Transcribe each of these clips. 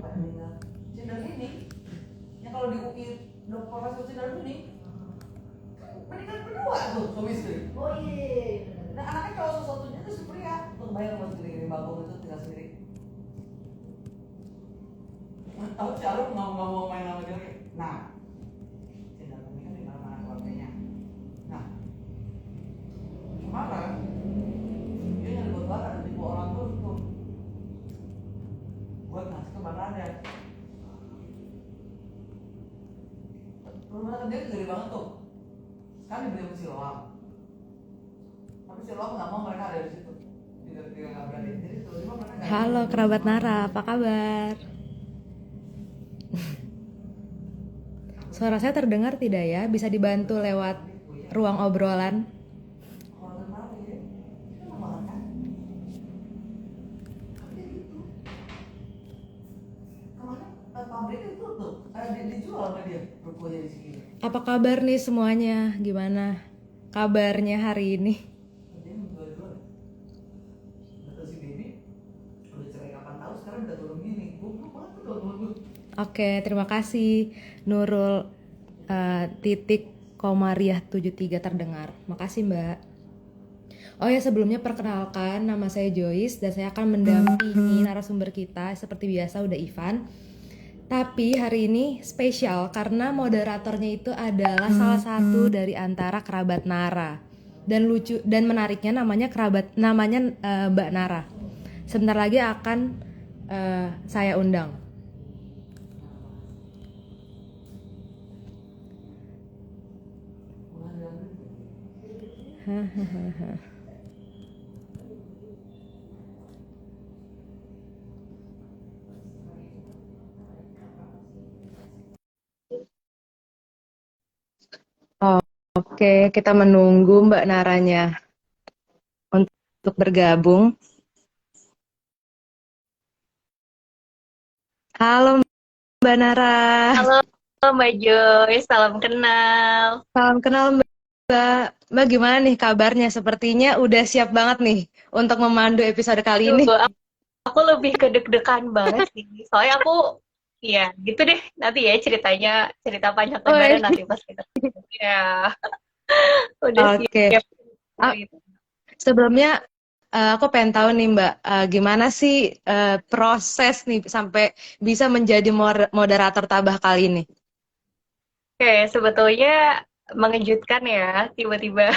Cendol ini, yang kalau di UI Profesor Cendol ini, meninggal berdua tuh suami istri. Oh iya. Nah anaknya kalau satu-satunya tuh si pria untuk bayar rumah sendiri, bangku itu tinggal sendiri. Tahu si Arif nggak mau main sama dia lagi. Nah, Cendol ini kan di mana keluarganya. Nah, kemarin dia nyari buat barang di orang tuh buat ngasih ke Bang Raden. Rumah dia gede banget tuh. Sekarang dibeli sama Siloam. Tapi Siloam nggak mau mereka ada di situ. Tidak nggak berani. Jadi tiba-tiba mereka nggak. Halo kerabat Nara, apa kabar? Suara saya terdengar tidak ya? Bisa dibantu lewat ruang obrolan? Dijual sama dia rukonya di sini. Apa kabar nih semuanya? Gimana kabarnya hari ini? Dia menjual-jual. Kata si Baby, udah cerai kapan tahu sekarang udah turun gini. Goblok banget tuh temen-temen. Oke, terima kasih Nurul titik Komariah 73 terdengar. Makasih Mbak. Oh ya, sebelumnya perkenalkan, nama saya Joyce dan saya akan mendampingi narasumber kita. Seperti biasa udah Ivan. Tapi hari ini spesial karena moderatornya itu adalah salah satu dari antara kerabat Nara. Dan lucu dan menariknya namanya Mbak Nara. Sebentar lagi akan saya undang. Oke, kita menunggu Mbak Naranya untuk bergabung. Halo Mbak Nara. Halo Mbak Joy, salam kenal. Salam kenal Mbak. Mbak gimana nih kabarnya? Sepertinya udah siap banget nih untuk memandu episode kali ini. Aku lebih ke deg-degan banget sih. Soalnya aku, ya gitu deh. Nanti ya cerita panjang lebaran nanti pas kita. Ya, udah siap. Sebelumnya aku pengen tahu nih Mbak, gimana sih proses nih sampai bisa menjadi moderator tabah kali ini? Oke, sebetulnya mengejutkan ya, tiba-tiba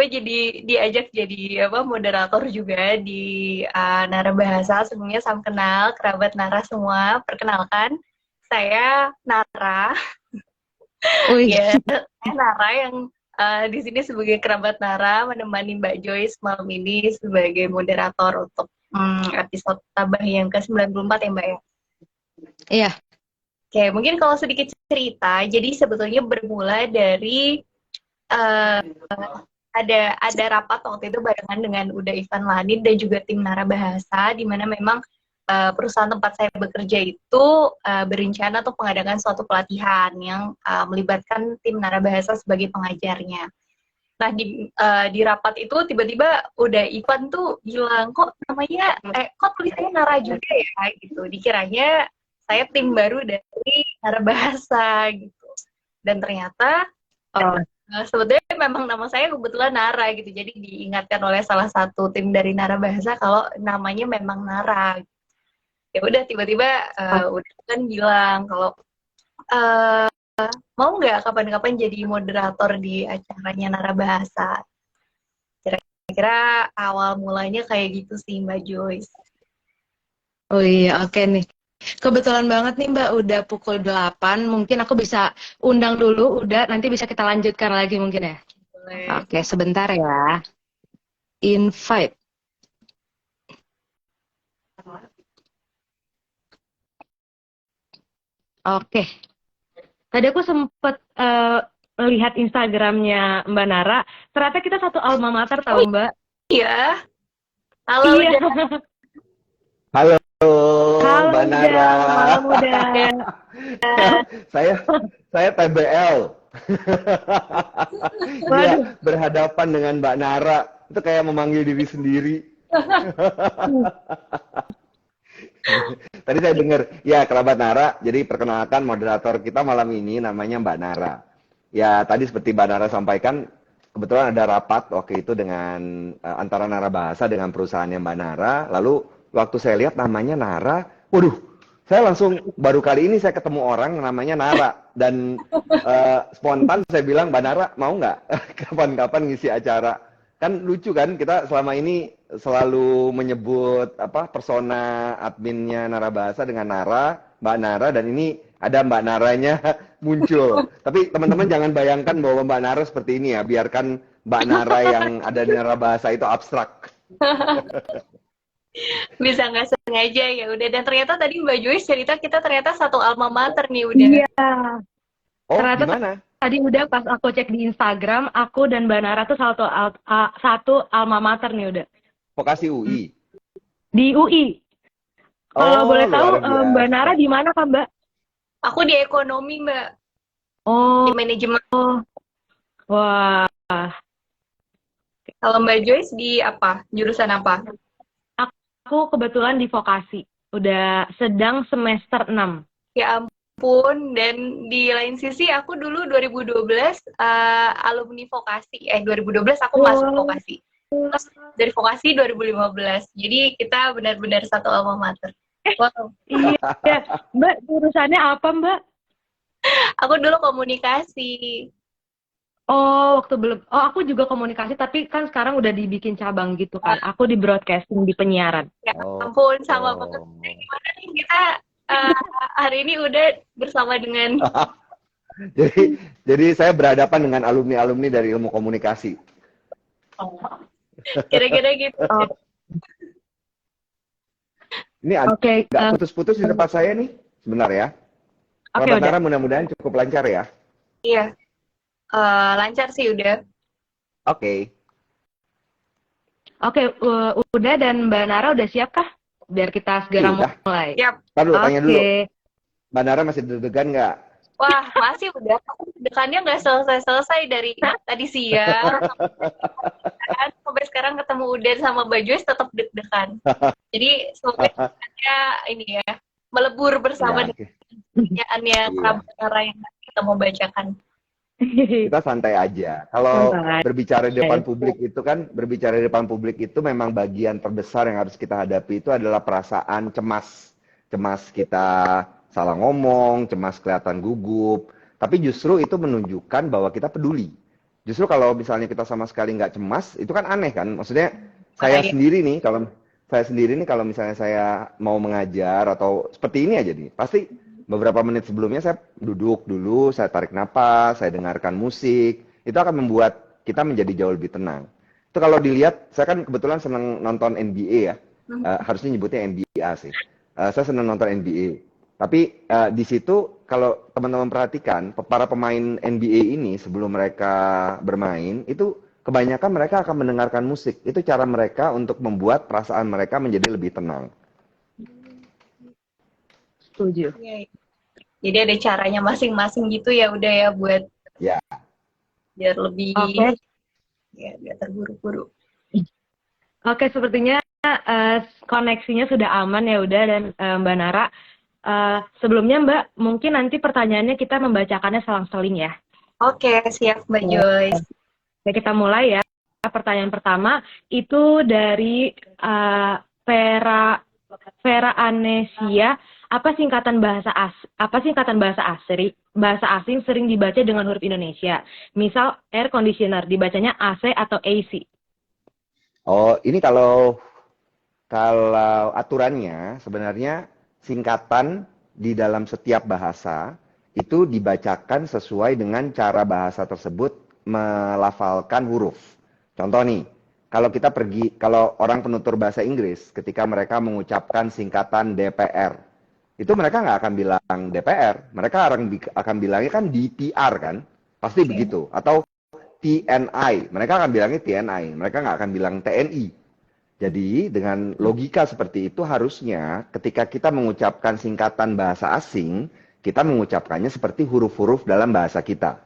jadi diajak jadi moderator juga di Nara Bahasa. Sebelumnya salam kenal kerabat Nara semua. Perkenalkan, saya Nara. Ya, saya Nara yang di sini sebagai kerabat Nara menemani Mbak Joyce malam ini sebagai moderator untuk episode Tabah yang ke-94 ya Mbak ya. Iya. Oke, mungkin kalau sedikit cerita, jadi sebetulnya bermula dari ada rapat waktu itu barengan dengan Uda Ivan Lanin dan juga tim Nara Bahasa, di mana memang perusahaan tempat saya bekerja itu berencana untuk mengadakan suatu pelatihan yang melibatkan tim Nara Bahasa sebagai pengajarnya. Nah di rapat itu tiba-tiba Uda Ivan tuh bilang, kok tulisannya Nara juga ya gitu. Dikiranya saya tim baru dari Nara Bahasa gitu. Dan ternyata sebetulnya memang nama saya kebetulan Nara gitu. Jadi diingatkan oleh salah satu tim dari Nara Bahasa kalau namanya memang Nara. Ya udah tiba-tiba udah kan bilang kalau mau nggak kapan-kapan jadi moderator di acaranya Nara Bahasa. Kira-kira awal mulanya kayak gitu sih Mbak Joyce. Oh iya, oke nih. Kebetulan banget nih Mbak, udah pukul 8. Mungkin aku bisa undang dulu, nanti bisa kita lanjutkan lagi mungkin ya. Boleh. Oke, sebentar ya. Invite. Oke. Tadi aku sempet lihat Instagramnya Mbak Nara. Ternyata kita satu alma mater tahu Mbak. Iya. Halo. Iya. Halo, Halo Mbak Nara. Malam muda. saya TBL. Dia berhadapan dengan Mbak Nara. Itu kayak memanggil diri sendiri. Tadi saya dengar, ya kerabat Nara, jadi perkenalkan moderator kita malam ini namanya Mbak Nara. Ya tadi seperti Mbak Nara sampaikan, kebetulan ada rapat waktu itu dengan antara Nara Bahasa dengan perusahaannya Mbak Nara. Lalu waktu saya lihat namanya Nara, waduh, saya langsung baru kali ini saya ketemu orang namanya Nara. Dan spontan saya bilang, Mbak Nara mau nggak kapan-kapan ngisi acara? Kan lucu kan, kita selama ini selalu menyebut apa persona adminnya Nara Bahasa dengan Nara, Mbak Nara, dan ini ada Mbak Naranya muncul. Tapi teman-teman jangan bayangkan bahwa Mbak Nara seperti ini ya, biarkan Mbak Nara yang ada di Nara Bahasa itu abstrak. Bisa nggak sengaja ya udah. Dan ternyata tadi Mbak Joyce cerita kita ternyata satu alma mater nih udah. Iya. Oh, Ternyata gimana? tadi udah pas aku cek di Instagram, aku dan Mbak Nara tuh satu alma mater nih udah. Vokasi UI. Di UI. Kalau boleh tahu luar biasa. Mbak Nara di mana Kak, Mbak? Aku di ekonomi Mbak, Oh, di manajemen. wah. Kalau Mbak Joyce di apa? Jurusan apa? Aku kebetulan di vokasi. Udah sedang semester 6. Ya ampun, dan di lain sisi aku dulu 2012 alumni vokasi. 2012 aku masuk vokasi. Terus dari vokasi 2015. Jadi kita benar-benar satu alma mater. Wow. Iya, Mbak, jurusannya apa, Mbak? Aku dulu komunikasi. Oh, aku juga komunikasi, tapi kan sekarang udah dibikin cabang gitu kan. Aku di broadcasting, di penyiaran. Ya ampun, sama banget. Gimana nih kita hari ini udah bersama dengan Jadi saya berhadapan dengan alumni-alumni dari ilmu komunikasi. kira-kira gitu. Ini Oke, agak putus-putus di tempat saya nih, sebentar ya. Oke, Kerabat udah. Nara mudah-mudahan cukup lancar ya. Iya. Lancar sih udah. Oke. Oke, udah, dan Mbak Nara udah siap kah? Biar kita segera Udah. mulai. Yap. Ntar dulu, tanya dulu. Oke. Mbak Nara masih deg-degan nggak? Wah, masih udah. Dekannya nggak selesai-selesai dari tadi siang. Sampai sekarang ketemu Udan sama Mbak Joyce tetap deg-degan. Jadi semoga dekannya ini ya, melebur bersama Ya, dengan pertanyaannya kerabat Nara yang kita mau bacakan. kita santai aja. Kalau Santai. berbicara di depan publik itu kan, berbicara di depan publik itu memang bagian terbesar yang harus kita hadapi itu adalah perasaan cemas. Cemas kita salah ngomong, cemas kelihatan gugup. Tapi justru itu menunjukkan bahwa kita peduli. Justru kalau misalnya kita sama sekali nggak cemas, itu kan aneh kan? Maksudnya saya sendiri nih, kalau misalnya saya mau mengajar atau seperti ini aja nih, pasti beberapa menit sebelumnya saya duduk dulu, saya tarik napas, saya dengarkan musik. Itu akan membuat kita menjadi jauh lebih tenang. Itu kalau dilihat, saya kan kebetulan senang nonton NBA ya. Harusnya nyebutnya NBA sih. Saya senang nonton NBA. Tapi di situ kalau teman-teman perhatikan, para pemain NBA ini sebelum mereka bermain, itu kebanyakan mereka akan mendengarkan musik. Itu cara mereka untuk membuat perasaan mereka menjadi lebih tenang. Setuju. Jadi ada caranya masing-masing gitu ya udah ya buat Ya. biar lebih Oke. ya biar terburu-buru. Oke, sepertinya koneksinya sudah aman ya udah, dan Mbak Nara. Sebelumnya Mbak, mungkin nanti pertanyaannya kita membacakannya selang-seling ya. Oke, siap Mbak Joyce. Oke, kita mulai ya. Pertanyaan pertama itu dari Vera Anesia. Apa singkatan bahasa asing sering dibaca dengan huruf Indonesia? Misal air conditioner dibacanya AC atau AC. Oh, ini kalau aturannya sebenarnya singkatan di dalam setiap bahasa itu dibacakan sesuai dengan cara bahasa tersebut melafalkan huruf. Contoh nih, kalau orang penutur bahasa Inggris ketika mereka mengucapkan singkatan DPR, itu mereka nggak akan bilang DPR, mereka akan bilangnya kan DPR kan, pasti begitu. Atau TNI, mereka akan bilangnya TNI, mereka nggak akan bilang TNI. Jadi dengan logika seperti itu harusnya ketika kita mengucapkan singkatan bahasa asing, kita mengucapkannya seperti huruf-huruf dalam bahasa kita.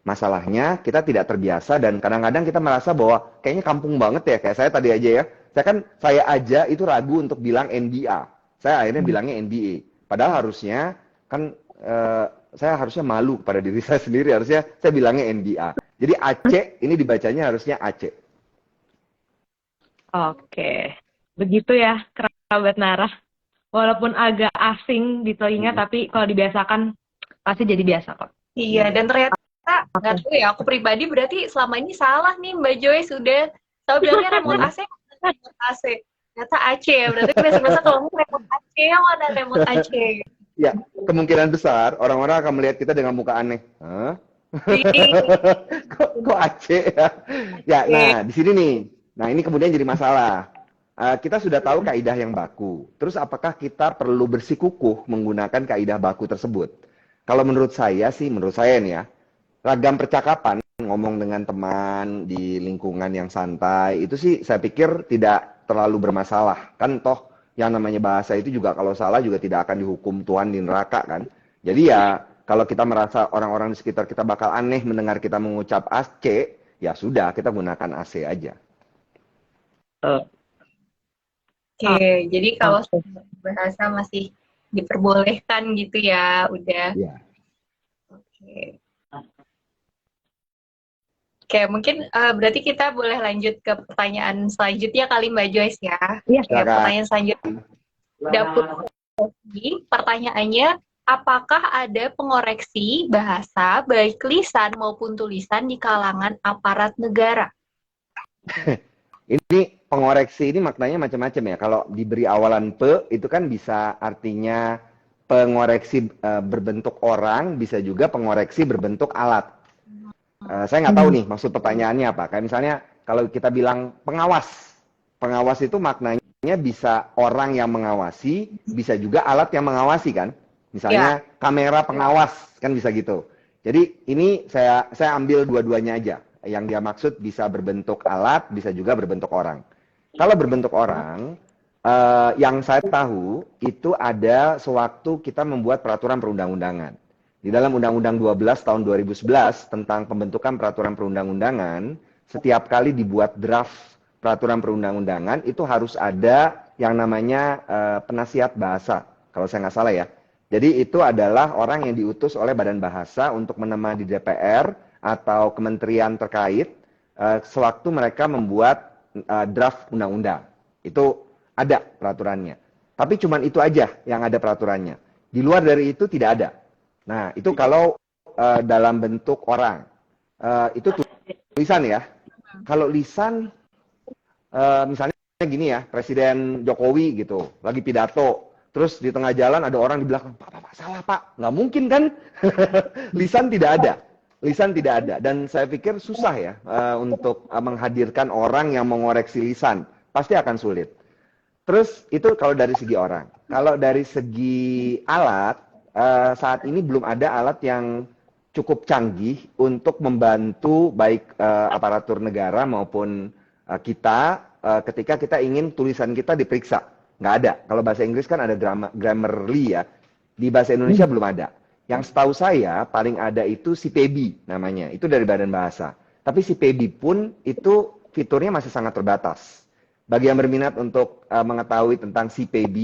Masalahnya kita tidak terbiasa dan kadang-kadang kita merasa bahwa kayaknya kampung banget ya, kayak saya tadi aja ya. Saya aja itu ragu untuk bilang NBA. Saya akhirnya bilangnya NBA. Padahal harusnya kan saya harusnya malu pada diri saya sendiri, harusnya saya bilangnya NBA. Jadi Aceh ini dibacanya harusnya Aceh. Oke, begitu ya kerabat Nara. Walaupun agak asing di telinga, tapi kalau dibiasakan pasti jadi biasa kok. Iya, dan ternyata nggak tahu ya, aku pribadi berarti selama ini salah nih Mbak Joyce, udah tahu bilangnya remote AC, remote AC. Ternyata AC ya, berarti biasa-biasa kalau ngomong remote AC, yang mana remote AC? Ya, kemungkinan besar orang-orang akan melihat kita dengan muka aneh. Hah? kok Aceh ya? Ya, nah di sini nih. Nah ini kemudian jadi masalah. Kita sudah tahu kaidah yang baku. Terus apakah kita perlu bersikukuh menggunakan kaidah baku tersebut? Kalau menurut saya nih ya, ragam percakapan, ngomong dengan teman di lingkungan yang santai, itu sih saya pikir tidak terlalu bermasalah. Kan toh yang namanya bahasa itu juga kalau salah juga tidak akan dihukum Tuhan di neraka kan. Jadi ya kalau kita merasa orang-orang di sekitar kita bakal aneh mendengar kita mengucap AC, ya sudah kita gunakan AC aja. Oke, jadi kalau bahasa masih diperbolehkan gitu ya, udah. Ya. Oke. Oke, mungkin berarti kita boleh lanjut ke pertanyaan selanjutnya kali Mbak Joyce ya. Iya. Oke, pertanyaan selanjutnya. Dapur pertanyaannya, apakah ada pengoreksi bahasa baik lisan maupun tulisan di kalangan aparat negara? Ini pengoreksi ini maknanya macam-macam ya. Kalau diberi awalan pe itu kan bisa artinya pengoreksi berbentuk orang, bisa juga pengoreksi berbentuk alat. Saya nggak tahu nih maksud pertanyaannya apa. Kayak misalnya kalau kita bilang pengawas, pengawas itu maknanya bisa orang yang mengawasi, bisa juga alat yang mengawasi kan. Misalnya kamera pengawas kan bisa gitu. Jadi ini saya ambil dua-duanya aja. Yang dia maksud bisa berbentuk alat, bisa juga berbentuk orang. Kalau berbentuk orang, yang saya tahu itu ada sewaktu kita membuat peraturan perundang-undangan. Di dalam Undang-Undang 12 tahun 2011 tentang pembentukan peraturan perundang-undangan, setiap kali dibuat draft peraturan perundang-undangan itu harus ada yang namanya penasihat bahasa, kalau saya nggak salah ya. Jadi itu adalah orang yang diutus oleh Badan Bahasa untuk menemani di DPR atau kementerian terkait sewaktu mereka membuat draft undang-undang. Itu ada peraturannya. Tapi cuman itu aja yang ada peraturannya. Di luar dari itu tidak ada. Nah, itu kalau dalam bentuk orang. Itu tulisan ya. Kalau lisan, misalnya gini ya, Presiden Jokowi gitu, lagi pidato. Terus di tengah jalan ada orang di belakang, Pak, salah Pak. Nggak mungkin kan? Lisan tidak ada. Lisan tidak ada, dan saya pikir susah ya untuk menghadirkan orang yang mengoreksi lisan, pasti akan sulit. Terus itu kalau dari segi orang. Kalau dari segi alat, saat ini belum ada alat yang cukup canggih untuk membantu baik aparatur negara maupun kita ketika kita ingin tulisan kita diperiksa. Nggak ada. Kalau bahasa Inggris kan ada Grammarly ya, di bahasa Indonesia belum ada. Yang setahu saya paling ada itu CPB namanya, itu dari Badan Bahasa. Tapi CPB pun itu fiturnya masih sangat terbatas. Bagi yang berminat untuk mengetahui tentang CPB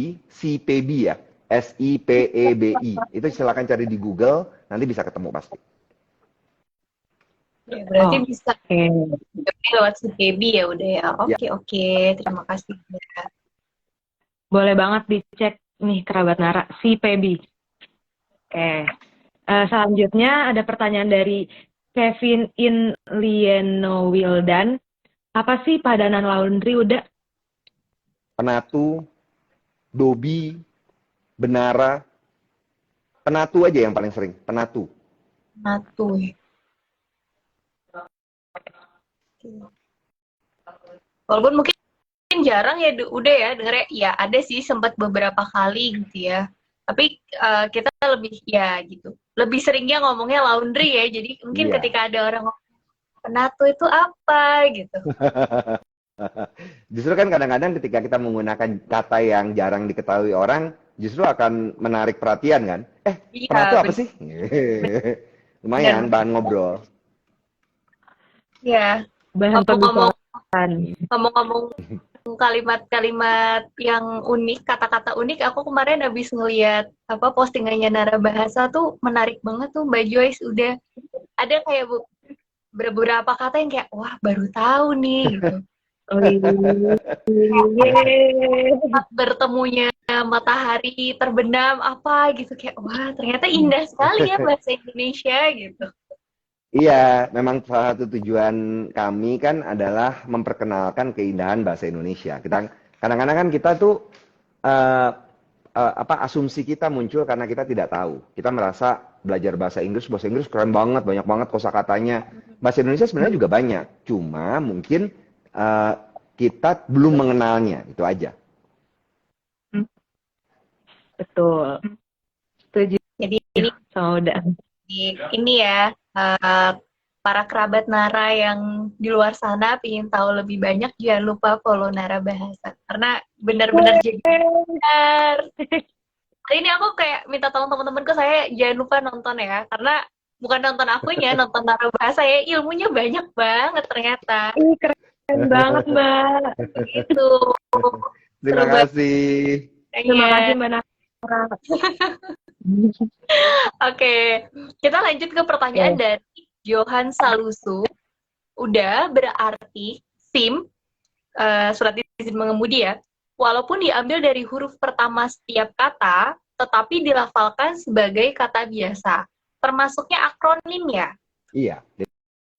ya, SIPEBI, itu silakan cari di Google, nanti bisa ketemu pasti. Ya, berarti bisa lewat CPB ya udah ya. Oke, terima kasih. Boleh banget dicek nih kerabat Nara, CPB. Oke, selanjutnya ada pertanyaan dari Kevin Inlieno Wildan. Apa sih padanan laundry udah? Penatu, Dobi, Benara. Penatu aja yang paling sering, penatu. Penatu. Walaupun mungkin jarang ya udah ya dengar ya ada sih sempat beberapa kali gitu ya. Tapi kita lebih ya gitu. Lebih seringnya ngomongnya laundry ya. Jadi mungkin ketika ada orang ngomong penatu itu apa gitu. Justru kan kadang-kadang ketika kita menggunakan kata yang jarang diketahui orang, justru akan menarik perhatian kan. Penatu apa sih? Lumayan bahan ngobrol. Ya. Bahan ngomong-ngomong kalimat-kalimat yang unik, kata-kata unik. Aku kemarin habis ngeliat postingannya Nara Bahasa tuh menarik banget tuh Mbak Joyce. Udah ada kayak beberapa kata yang kayak wah baru tahu nih gitu. Oh iya. Pas bertemunya matahari terbenam apa gitu kayak wah ternyata indah sekali ya bahasa Indonesia gitu. Iya, memang salah satu tujuan kami kan adalah memperkenalkan keindahan bahasa Indonesia. Kita kadang-kadang kan kita tuh asumsi kita muncul karena kita tidak tahu. Kita merasa belajar bahasa Inggris keren banget, banyak banget kosakatanya. Bahasa Indonesia sebenarnya juga banyak, cuma mungkin kita belum mengenalnya, itu aja. Betul. Setuju. Jadi ini sama udah. Ini ya para kerabat Nara yang di luar sana ingin tahu lebih banyak jangan lupa follow Nara Bahasa karena benar-benar jadi benar. Hari ini aku kayak minta tolong teman-temanku saya jangan lupa nonton ya karena bukan nonton akunya nonton Nara Bahasa ya ilmunya banyak banget ternyata. Keren banget Mbak. Itu. Terima kasih. Terima kasih Mbak Nara. Oke, kita lanjut ke pertanyaan dari Johan Salusu. Udah berarti SIM, surat izin mengemudi ya, walaupun diambil dari huruf pertama setiap kata, tetapi dilafalkan sebagai kata biasa. Termasuknya akronim ya? Iya,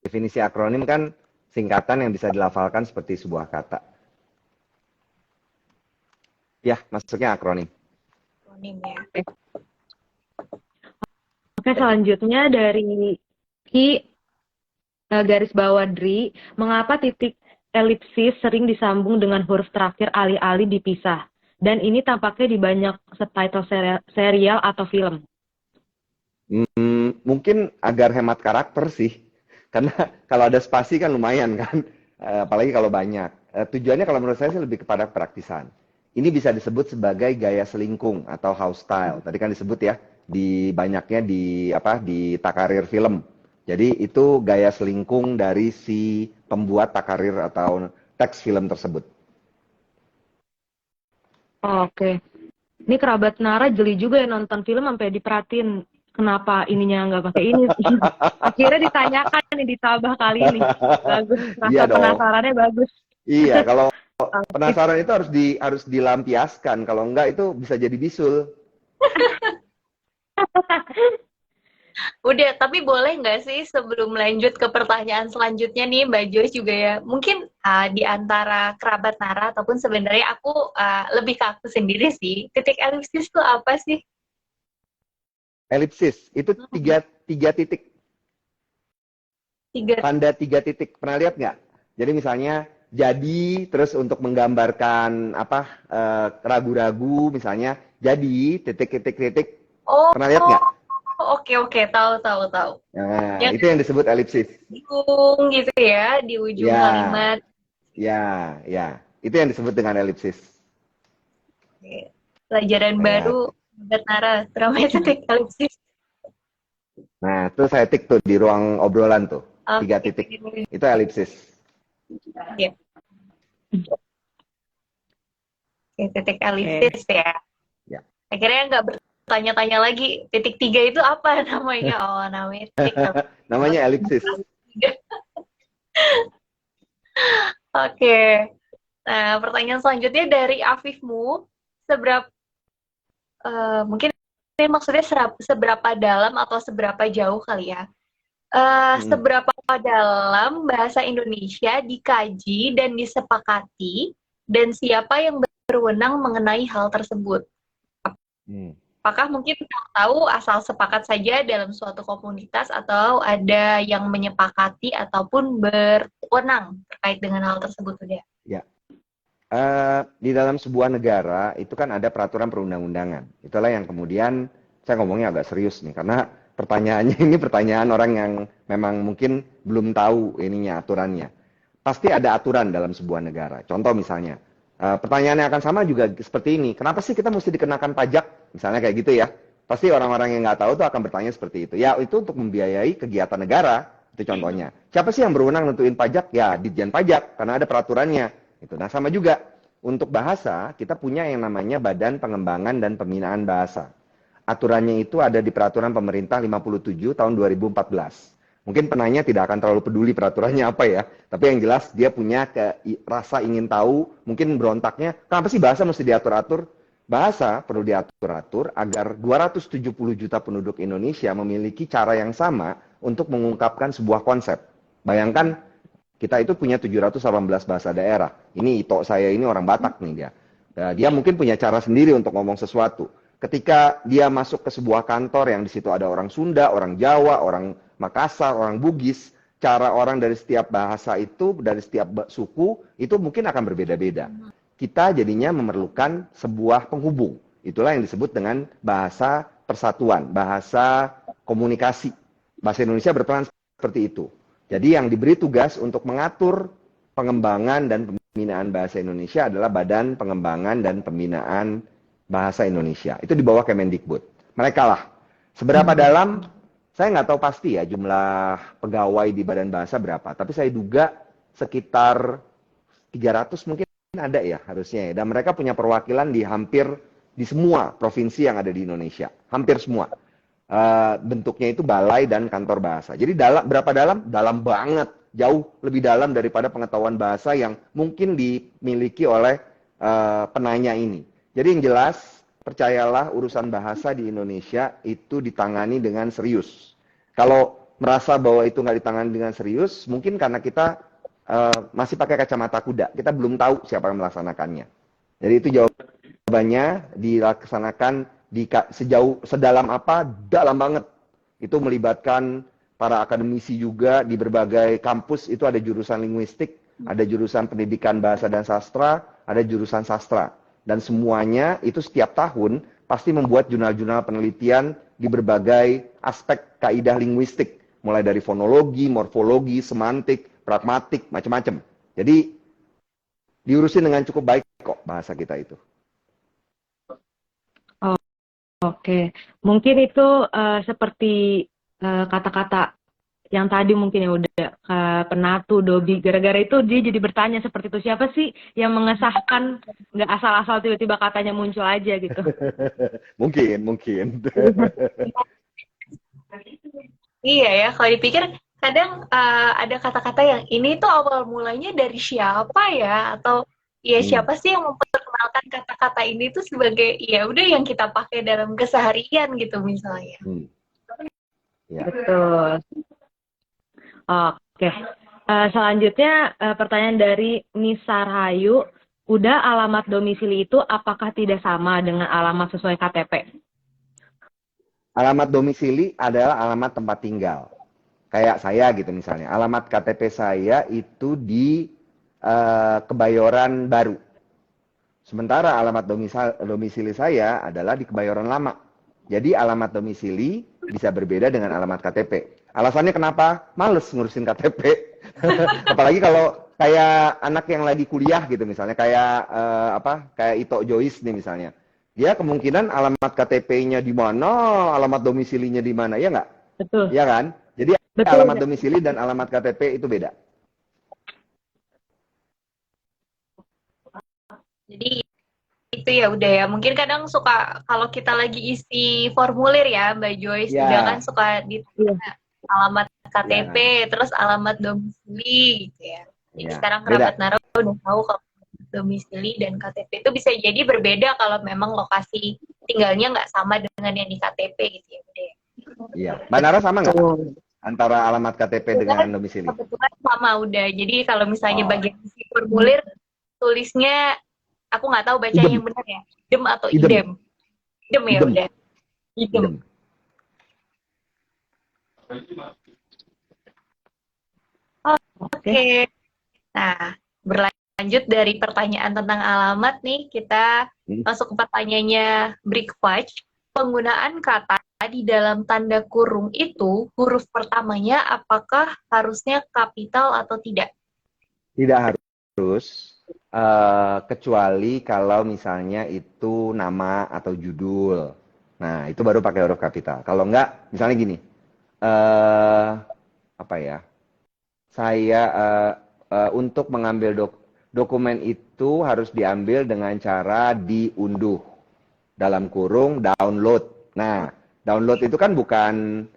definisi akronim kan singkatan yang bisa dilafalkan seperti sebuah kata. Ya, masuknya akronim. Akronim ya. Oke, selanjutnya dari garis bawah Dri, mengapa titik elipsis sering disambung dengan huruf terakhir alih-alih dipisah? Dan ini tampaknya di banyak subtitle serial atau film. Mungkin agar hemat karakter sih. Karena kalau ada spasi kan lumayan kan. Apalagi kalau banyak. Tujuannya kalau menurut saya sih lebih kepada praktisan. Ini bisa disebut sebagai gaya selingkung atau house style. Tadi kan disebut ya. Di banyaknya di takarir film. Jadi itu gaya selingkung dari si pembuat takarir atau teks film tersebut. Oke. Ini kerabat Nara jeli juga ya nonton film sampai diperhatiin kenapa ininya nggak pakai ini. Akhirnya ditanyakan nih ditabah kali ini. Bagus. Rasa Iya dong. penasarannya bagus. Iya, kalau penasaran itu harus dilampiaskan. Kalau enggak itu bisa jadi bisul. Udah, tapi boleh nggak sih sebelum lanjut ke pertanyaan selanjutnya nih Mbak Joyce juga ya, mungkin di antara kerabat Nara ataupun sebenarnya aku lebih ke aku sendiri sih, titik elipsis itu apa sih? Elipsis itu tiga titik. Tanda 3 titik. Pernah lihat nggak? Jadi misalnya jadi terus untuk menggambarkan ragu-ragu misalnya jadi titik. Oh. Pernah lihat nggak? Oke, tahu. Nah, itu yang disebut elipsis. Ujung gitu ya, di ujung kalimat. Ya. Itu yang disebut dengan elipsis. Oke. Pelajaran baru buat Nara, terutama titik elipsis. Nah, itu saya tik tuh di ruang obrolan tuh. 3 titik. Itu elipsis. Oke, titik elipsis ya. Akhirnya nggak bertanya-tanya lagi, titik 3 itu apa namanya? Oh, namanya titik. Namanya elipsis. Oke. Nah, pertanyaan selanjutnya dari Afifmu, mungkin ini maksudnya seberapa dalam atau seberapa jauh kali ya? Seberapa dalam bahasa Indonesia dikaji dan disepakati, dan siapa yang berwenang mengenai hal tersebut? Apakah mungkin tahu asal sepakat saja dalam suatu komunitas atau ada yang menyepakati ataupun berwenang terkait dengan hal tersebut udah? Ya. Di dalam sebuah negara itu kan ada peraturan perundang-undangan. Itulah yang kemudian saya ngomongnya agak serius nih karena pertanyaannya ini pertanyaan orang yang memang mungkin belum tahu ininya aturannya. Pasti ada aturan dalam sebuah negara. Contoh misalnya, pertanyaan yang akan sama juga seperti ini. Kenapa sih kita mesti dikenakan pajak? Misalnya kayak gitu ya. Pasti orang-orang yang nggak tahu tuh akan bertanya seperti itu. Ya itu untuk membiayai kegiatan negara. Itu contohnya. Siapa sih yang berwenang nentuin pajak? Ya Ditjen Pajak karena ada peraturannya. Itu. Nah sama juga. untuk bahasa, kita punya yang namanya Badan Pengembangan dan Pembinaan Bahasa. Aturannya itu ada di Peraturan Pemerintah 57 tahun 2014. Mungkin penanya tidak akan terlalu peduli peraturannya apa ya, tapi yang jelas dia punya rasa ingin tahu, mungkin berontaknya, kenapa sih bahasa mesti diatur-atur? Bahasa perlu diatur-atur agar 270 juta penduduk Indonesia memiliki cara yang sama untuk mengungkapkan sebuah konsep. Bayangkan, kita itu punya 718 bahasa daerah. Ini Ito saya ini orang Batak nih dia. Dia mungkin punya cara sendiri untuk ngomong sesuatu. Ketika dia masuk ke sebuah kantor yang di situ ada orang Sunda, orang Jawa, orang Makassar, orang Bugis, cara orang dari setiap bahasa itu, dari setiap suku, itu mungkin akan berbeda-beda. Kita jadinya memerlukan sebuah penghubung. Itulah yang disebut dengan bahasa persatuan, bahasa komunikasi. Bahasa Indonesia berperan seperti itu. Jadi yang diberi tugas untuk mengatur pengembangan dan pembinaan bahasa Indonesia adalah Badan Pengembangan dan Pembinaan Bahasa Indonesia. Itu di bawah Kemendikbud. Mereka lah. Seberapa dalam, saya nggak tahu pasti ya jumlah pegawai di Badan Bahasa berapa. Tapi saya duga sekitar 300 mungkin ada ya harusnya ya. Dan mereka punya perwakilan di semua provinsi yang ada di Indonesia. Hampir semua. Bentuknya itu balai dan kantor bahasa. Jadi berapa dalam? Dalam banget. Jauh lebih dalam daripada pengetahuan bahasa yang mungkin dimiliki oleh penanya ini. Jadi yang jelas, percayalah urusan bahasa di Indonesia itu ditangani dengan serius. Kalau merasa bahwa itu nggak ditangani dengan serius, mungkin karena kita masih pakai kacamata kuda. Kita belum tahu siapa yang melaksanakannya. Jadi itu jawabannya dilaksanakan sedalam apa? Dalam banget. Itu melibatkan para akademisi juga di berbagai kampus. Itu ada jurusan linguistik, ada jurusan pendidikan bahasa dan sastra, ada jurusan sastra. Dan semuanya itu setiap tahun pasti membuat jurnal-jurnal penelitian di berbagai aspek kaidah linguistik. Mulai dari fonologi, morfologi, semantik, pragmatik, macam-macam. Jadi diurusin dengan cukup baik kok bahasa kita itu. Oh, oke. Mungkin itu seperti kata-kata yang tadi mungkin ya udah penatu, dobi. Gara-gara itu dia jadi bertanya seperti itu. Siapa sih yang mengesahkan, nggak asal-asal tiba-tiba katanya muncul aja gitu. Mungkin. Iya ya, kalau dipikir kadang ada kata-kata yang ini tuh awal mulanya dari siapa ya, atau ya siapa sih yang memperkenalkan kata-kata ini tuh sebagai ya udah yang kita pakai dalam keseharian gitu misalnya. Ya. Betul. Oke. Selanjutnya pertanyaan dari Nisa Rahayu, udah alamat domisili itu apakah tidak sama dengan alamat sesuai KTP? Alamat domisili adalah alamat tempat tinggal. Kayak saya gitu misalnya. Alamat KTP saya itu di Kebayoran Baru. Sementara alamat domisili saya adalah di Kebayoran Lama. Jadi alamat domisili bisa berbeda dengan alamat KTP. Alasannya kenapa? Males ngurusin KTP. Apalagi kalau kayak anak yang lagi kuliah gitu misalnya, kayak kayak Ito Joyce nih misalnya. Dia kemungkinan alamat KTP-nya di mana, alamat domisilinya di mana, ya nggak? Betul. Iya kan? Jadi Betul, alamat ya. domisili dan alamat KTP itu beda. Jadi itu ya udah ya. Mungkin kadang suka kalau kita lagi isi formulir ya, Mbak Joyce, juga kan suka di alamat KTP, terus alamat domisili gitu ya. Jadi sekarang kerabat Nara udah tahu kalau domisili dan KTP itu bisa jadi berbeda kalau memang lokasi tinggalnya nggak sama dengan yang di KTP gitu ya. Iya. Mbak Nara sama nggak? Antara alamat KTP dengan domisili? Kebetulan sama udah. Jadi kalau misalnya bagian isi formulir tulisnya aku nggak tahu bacanya yang benar ya. Idem atau idem? Idem ya udah. Idem. Oke. Nah, berlanjut dari pertanyaan tentang alamat nih, kita masuk ke pertanyaannya Brickfudge. Penggunaan kata di dalam tanda kurung itu, huruf pertamanya apakah harusnya kapital atau tidak? Tidak harus. Kecuali kalau misalnya itu nama atau judul. Nah, itu baru pakai huruf kapital. Kalau enggak, misalnya gini. Saya untuk mengambil dokumen itu harus diambil dengan cara diunduh, dalam kurung download. Nah, download itu kan bukan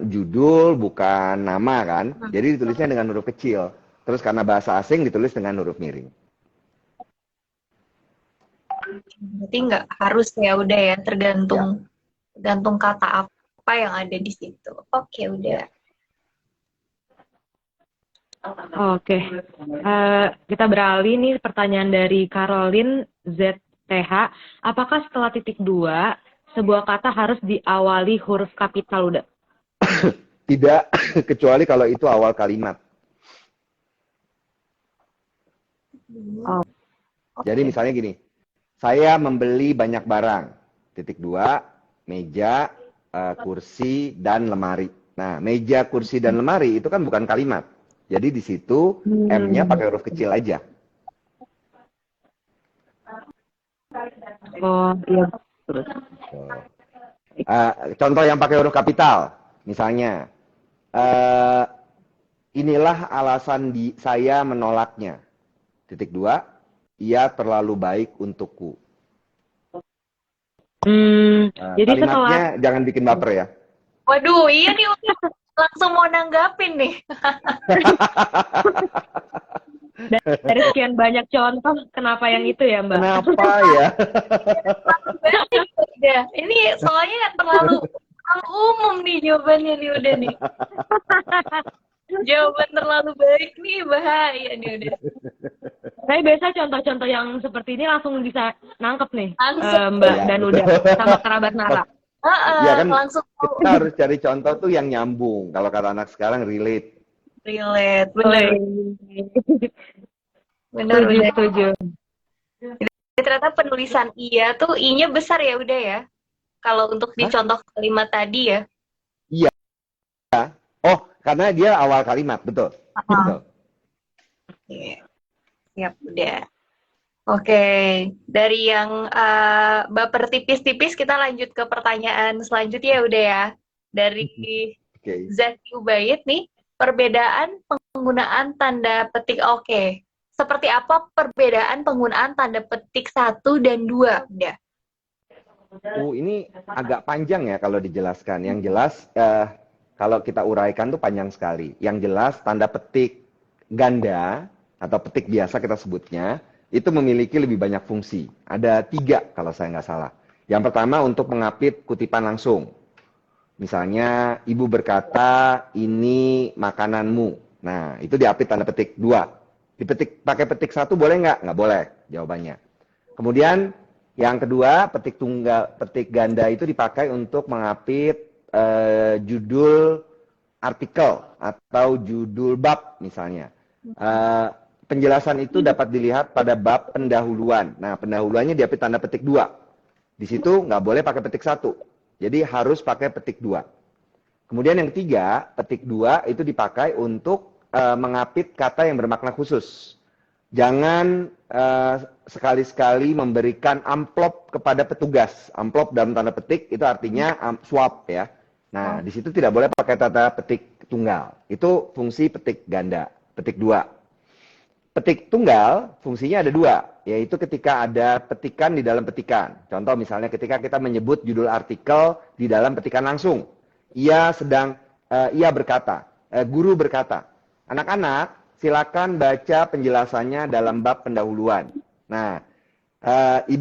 judul, bukan nama kan. Jadi ditulisnya dengan huruf kecil. Terus karena bahasa asing ditulis dengan huruf miring. Berarti nggak harus ya, udah ya, tergantung kata apa yang ada di situ. Oke, udah. Oke, kita beralih nih pertanyaan dari Caroline ZTH. Apakah setelah titik 2, sebuah kata harus diawali huruf kapital udah? Tidak, kecuali kalau itu awal kalimat. Oh. Jadi misalnya gini, saya membeli banyak barang. Titik 2, meja, kursi, dan lemari. Nah, meja, kursi, dan lemari itu kan bukan kalimat. Jadi di situ M-nya pakai huruf kecil aja. Oh, iya. Contoh yang pakai huruf kapital, misalnya, inilah alasan saya menolaknya. Titik 2, ia terlalu baik untukku. Jadi kalimatnya jangan bikin baper ya. Waduh, iya nih, langsung mau nanggapin nih. Dari sekian banyak contoh, kenapa yang itu ya, Mbak? Kenapa ya? Udah, ini soalnya terlalu umum nih jawabannya nih, udah nih. Jawaban terlalu baik nih, bahaya nih udah. Saya biasa contoh-contoh yang seperti ini langsung bisa nangkep nih, Langsung. Mbak Ya, dan betul. Uda sama kerabat Nara. Ya kan, langsung kita harus cari contoh tuh yang nyambung. Kalau kata anak sekarang relate. relate, bener. Bener, Setuju, udah. setuju. Ternyata penulisan iya tuh i-nya besar ya, udah ya. Kalau untuk di contoh kalimat tadi ya. Oh, karena dia awal kalimat, betul. Betul. Oke. Siap, udah. Oke, dari yang baper tipis-tipis kita lanjut ke pertanyaan selanjutnya, udah ya. Dari Oke. Zaki Ubaid nih, perbedaan penggunaan tanda petik. Oke. Seperti apa perbedaan penggunaan tanda petik 1 dan 2? Udah. Ini agak panjang ya kalau dijelaskan. Yang jelas, kalau kita uraikan tuh panjang sekali. Yang jelas, tanda petik ganda atau petik biasa kita sebutnya, itu memiliki lebih banyak fungsi. Ada 3 kalau saya nggak salah. Yang pertama untuk mengapit kutipan langsung. Misalnya, ibu berkata, ini makananmu. Nah, itu diapit tanda petik 2. Dipetik pakai petik 1 boleh nggak? Nggak boleh jawabannya. Kemudian yang kedua, petik tunggal, petik ganda itu dipakai untuk mengapit judul artikel atau judul bab misalnya. Penjelasan itu dapat dilihat pada bab pendahuluan. Nah, pendahuluannya diapit tanda petik 2. Di situ nggak boleh pakai petik 1. Jadi harus pakai petik 2. Kemudian yang ketiga, petik 2 itu dipakai untuk mengapit kata yang bermakna khusus. Jangan sekali-sekali memberikan amplop kepada petugas. Amplop dalam tanda petik itu artinya suap ya. Nah, di situ tidak boleh pakai tanda petik tunggal. Itu fungsi petik ganda, petik 2. Petik tunggal fungsinya ada 2, yaitu ketika ada petikan di dalam petikan. Contoh misalnya ketika kita menyebut judul artikel di dalam petikan langsung. Ia berkata, guru berkata, anak-anak silakan baca penjelasannya dalam bab pendahuluan. Nah,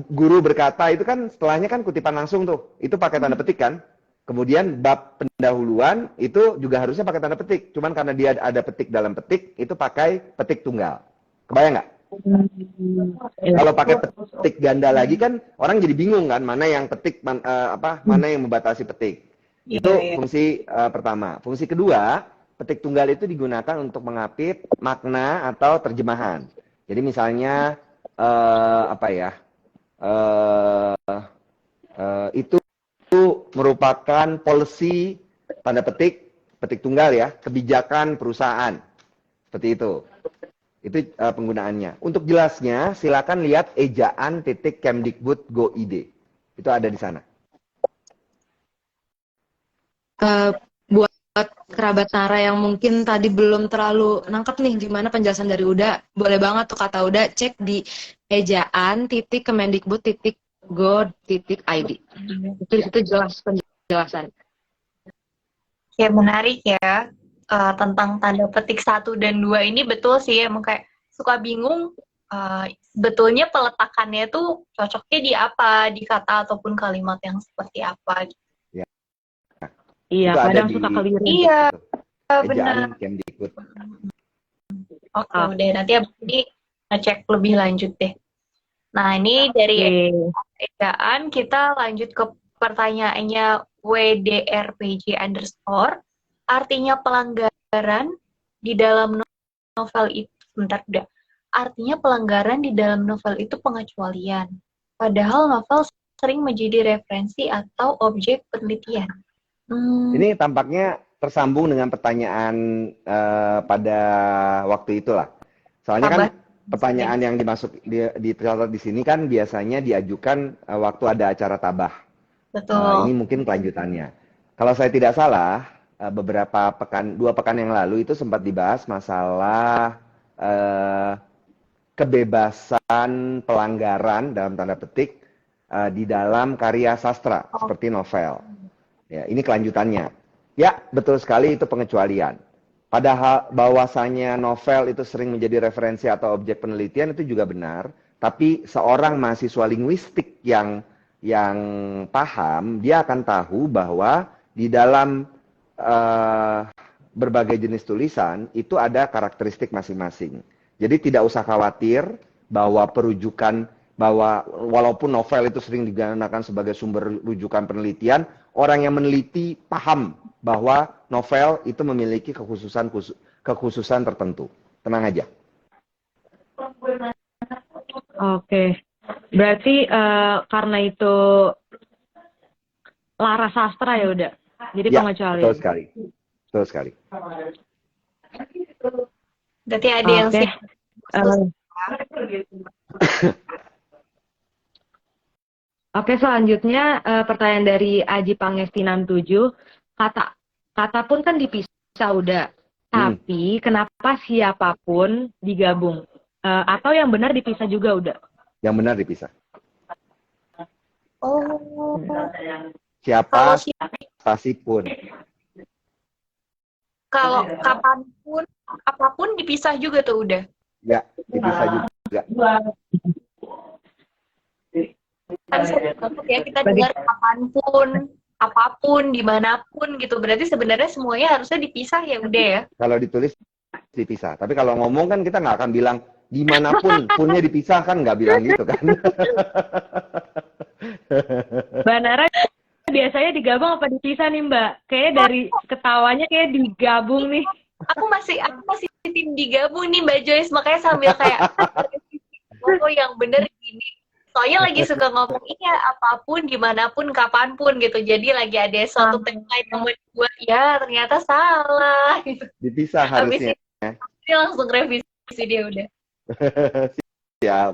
guru berkata itu kan setelahnya kan kutipan langsung tuh. Itu pakai tanda petik kan. Kemudian bab pendahuluan itu juga harusnya pakai tanda petik. Cuman karena dia ada petik dalam petik, itu pakai petik tunggal. Kebayang nggak? Kalau pakai petik ganda lagi kan orang jadi bingung kan mana yang petik, mana yang membatasi petik. Itu fungsi pertama. Fungsi kedua, petik tunggal itu digunakan untuk mengapit makna atau terjemahan. Jadi misalnya itu merupakan policy tanda petik tunggal ya, kebijakan perusahaan. Seperti itu. Itu penggunaannya. Untuk jelasnya silakan lihat ejaan .kemdikbud.go.id. Itu ada di sana. Buat kerabat Nara yang mungkin tadi belum terlalu nangkep nih gimana penjelasan dari Uda, boleh banget tuh kata Uda cek di ejaan.kemendikbud.go.id. Itu di situ jelas penjelasan. Ya menarik ya. Tentang tanda petik 1 dan 2 ini betul sih, emang kayak suka bingung sebetulnya peletakannya tuh cocoknya di apa, di kata ataupun kalimat yang seperti apa gitu. Iya, Itu ada kadang di suka keliru. Iya, ejaan benar. Kemdikbud. Oke, udah nanti abis ini ngecek lebih lanjut deh. Nah, ini dari ejaan kita lanjut ke pertanyaannya WDRPJ underscore. Artinya pelanggaran di dalam novel itu, sebentar udah. Artinya pelanggaran di dalam novel itu pengecualian. Padahal novel sering menjadi referensi atau objek penelitian. Ini tampaknya tersambung dengan pertanyaan pada waktu itulah. Soalnya kan pertanyaan yang tercatat di sini kan biasanya diajukan waktu ada acara tabah. Betul. Ini mungkin kelanjutannya. Kalau saya tidak salah, beberapa pekan, 2 pekan yang lalu itu sempat dibahas masalah kebebasan pelanggaran dalam tanda petik di dalam karya sastra seperti novel. Ya, ini kelanjutannya. Ya, betul sekali itu pengecualian. Padahal bahwasanya novel itu sering menjadi referensi atau objek penelitian itu juga benar, tapi seorang mahasiswa linguistik yang paham, dia akan tahu bahwa di dalam berbagai jenis tulisan itu ada karakteristik masing-masing. Jadi tidak usah khawatir bahwa bahwa walaupun novel itu sering digunakan sebagai sumber rujukan penelitian, orang yang meneliti paham bahwa novel itu memiliki kekhususan tertentu. Tenang aja. Oke. Berarti karena itu laras sastra ya udah. Jadi ya, pengecualian. Betul sekali. Betul sekali. Berarti ada yang sih. Oke, selanjutnya pertanyaan dari Aji Pangesti 67. Kata pun kan dipisah udah. Tapi kenapa siapapun digabung? Atau yang benar dipisah juga udah? Yang benar dipisah. Oh. Siapa stasi pun. Kalau kapanpun, apapun dipisah juga tuh udah. Ya, dipisah juga. Kan ya kita dengar kapanpun, apapun, dimanapun gitu. Berarti sebenarnya semuanya harusnya dipisah ya udah ya. Kalau ditulis dipisah. Tapi kalau ngomong kan kita nggak akan bilang dimanapun, punnya dipisah kan nggak bilang gitu kan. Mbak Nara biasanya digabung apa dipisah nih Mbak? Kayaknya dari ketawanya kayak digabung nih. Aku masih tim digabung nih Mbak Joyce, makanya sambil kayak oh yang bener gini. Soalnya lagi suka ngomong iya apapun, dimanapun, kapanpun gitu. Jadi lagi ada suatu tagline yang buat ya ternyata salah. Gitu. Dipisah harusnya. Dia langsung revisi dia udah. Siap.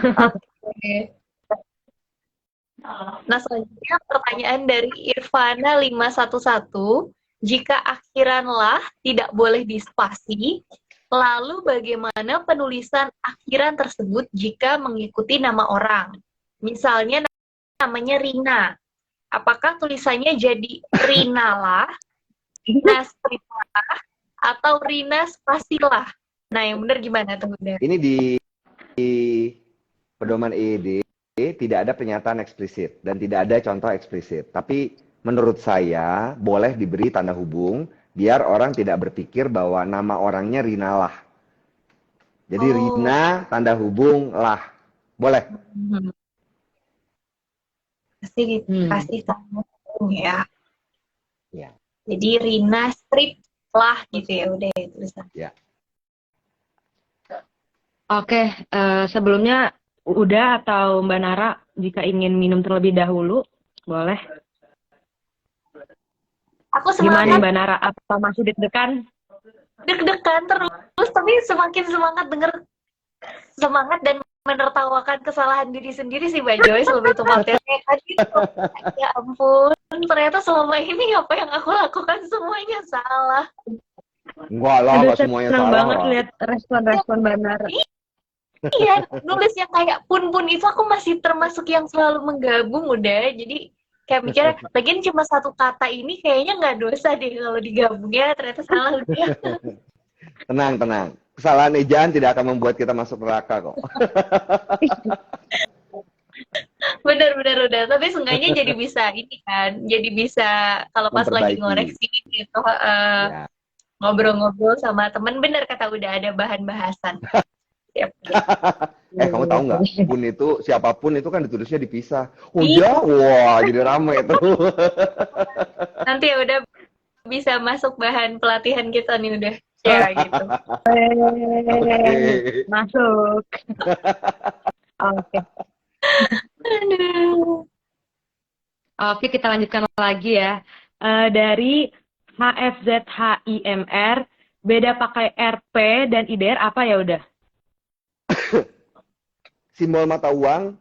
Okay. Nah selanjutnya pertanyaan dari Irvana 511. Jika akhiranlah tidak boleh dispasi, lalu bagaimana penulisan akhiran tersebut jika mengikuti nama orang? Misalnya namanya Rina. Apakah tulisannya jadi Rinalah, Rina Srilah, atau Rina Spasilah? Nah yang benar gimana tuh? Ini di pedoman EED tidak ada pernyataan eksplisit dan tidak ada contoh eksplisit. Tapi menurut saya boleh diberi tanda hubung biar orang tidak berpikir bahwa nama orangnya Rinalah. Jadi Rina tanda hubung lah. Boleh. Kasih tanda hubung ya. Ya. Jadi Rina strip lah gitu ya udah tulisan. Ya. Oke, sebelumnya udah atau Mbak Nara jika ingin minum terlebih dahulu, boleh. Aku semangat. Gimana Mbak Nara? Apa masih deg-degan? Deg-degan terus, tapi semakin semangat denger semangat dan menertawakan kesalahan diri sendiri sih Mbak Joyce, lebih tepatnya kayak tadi gitu. Ya ampun, ternyata selama ini apa yang aku lakukan semuanya salah. Enggak lah, Aduh, nggak semuanya senang salah banget lah. lihat respon-respon Mbak Nara. Iya, nulis yang kayak pun itu aku masih termasuk yang selalu menggabung udah. Jadi kayak mikirnya, lagian cuma satu kata ini kayaknya nggak dosa deh kalau digabungnya, ternyata salah udah. Tenang, tenang. Kesalahan ejaan tidak akan membuat kita masuk neraka kok. Bener-bener udah. Tapi seenggaknya jadi bisa ini kan, jadi bisa kalau pas lagi Memperbaiki. ngoreksi gitu, Ya. ngobrol-ngobrol sama temen, bener kata udah ada bahan bahasan. Siap. Kamu tahu nggak? Pun itu, siapapun itu kan ditulisnya dipisah. Oh Iya. ya, wah, jadi rame itu. Nanti ya udah bisa masuk bahan pelatihan kita nih udah. Ya gitu. Oke. Masuk. Oke. Aduh. Oke, kita lanjutkan lagi ya. Dari HFZHIMR, beda pakai RP dan IDR apa ya udah? Simbol mata uang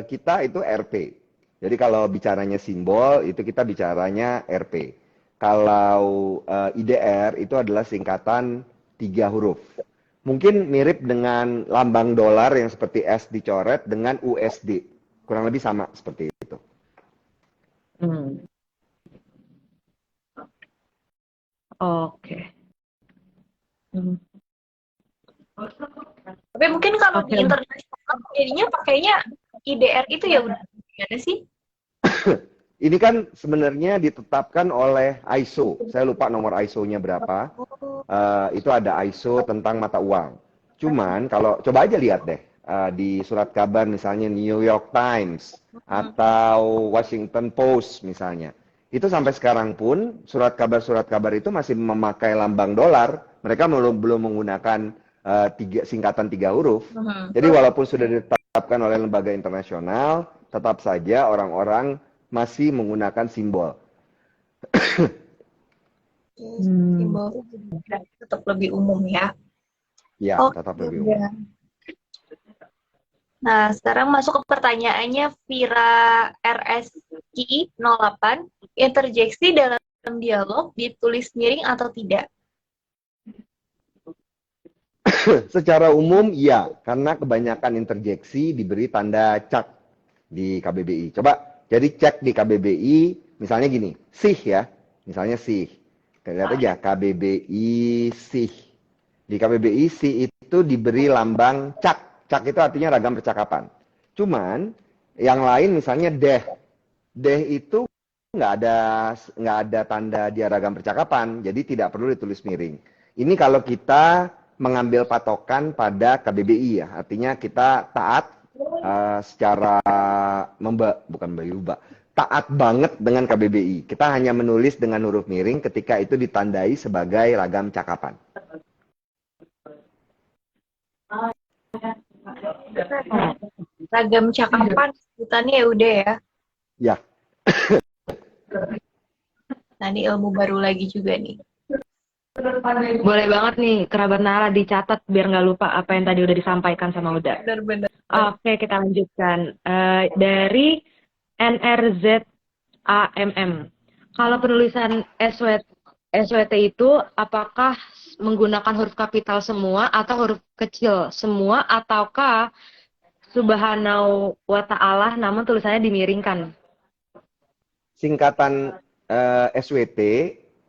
kita itu Rp. Jadi kalau bicaranya simbol itu kita bicaranya Rp. Kalau IDR itu adalah singkatan 3 huruf. Mungkin mirip dengan lambang dolar yang seperti S dicoret dengan USD. Kurang lebih sama seperti itu. Oke. Tapi mungkin kalau di internasional jadinya pakainya IDR itu ya udah gimana sih? Ini kan sebenarnya ditetapkan oleh ISO. Saya lupa nomor ISO-nya berapa. Itu ada ISO tentang mata uang. Cuman kalau coba aja lihat deh di surat kabar misalnya New York Times atau Washington Post misalnya. Itu sampai sekarang pun surat kabar itu masih memakai lambang dolar. Mereka belum menggunakan singkatan 3 huruf. Jadi walaupun sudah ditetapkan oleh lembaga internasional, tetap saja orang-orang masih menggunakan simbol. Simbol tetap lebih umum ya. Ya, tetap lebih umum. Nah, sekarang masuk ke pertanyaannya Vira RSI 08. Interjeksi dalam dialog ditulis miring atau tidak? Secara umum ya, karena kebanyakan interjeksi diberi tanda cak di KBBI. Coba jadi cek di KBBI, misalnya gini, sih ya, misalnya sih. Lihat aja KBBI sih. Di KBBI sih itu diberi lambang cak. Cak itu artinya ragam percakapan. Cuman yang lain misalnya deh. Deh itu nggak ada tanda dia ragam percakapan, jadi tidak perlu ditulis miring. Ini kalau kita mengambil patokan pada KBBI ya, artinya kita taat secara bukan berubah, taat banget dengan KBBI. Kita hanya menulis dengan huruf miring ketika itu ditandai sebagai ragam cakapan. Ragam cakapan sebutannya ya udah ya. Ya. Nah, ini ilmu baru lagi juga nih. Boleh banget nih, kerabat Nara dicatat biar nggak lupa apa yang tadi udah disampaikan sama Uda. Benar-benar. Oke, kita lanjutkan. Dari NRZAMM. Kalau penulisan SWT itu apakah menggunakan huruf kapital semua atau huruf kecil semua ataukah Subhanahu wa ta'ala namun tulisannya dimiringkan? Singkatan SWT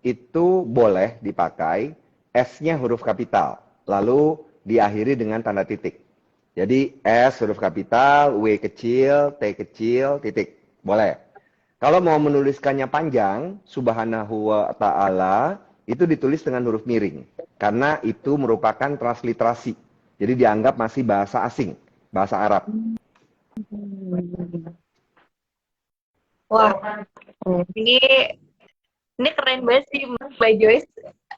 itu boleh dipakai, S-nya huruf kapital, lalu diakhiri dengan tanda titik. Jadi S huruf kapital, W kecil, T kecil, titik. Boleh. Kalau mau menuliskannya panjang, Subhanahu wa ta'ala, itu ditulis dengan huruf miring. Karena itu merupakan transliterasi. Jadi dianggap masih bahasa asing, bahasa Arab. Wah, ini keren banget sih Mbak Joyce.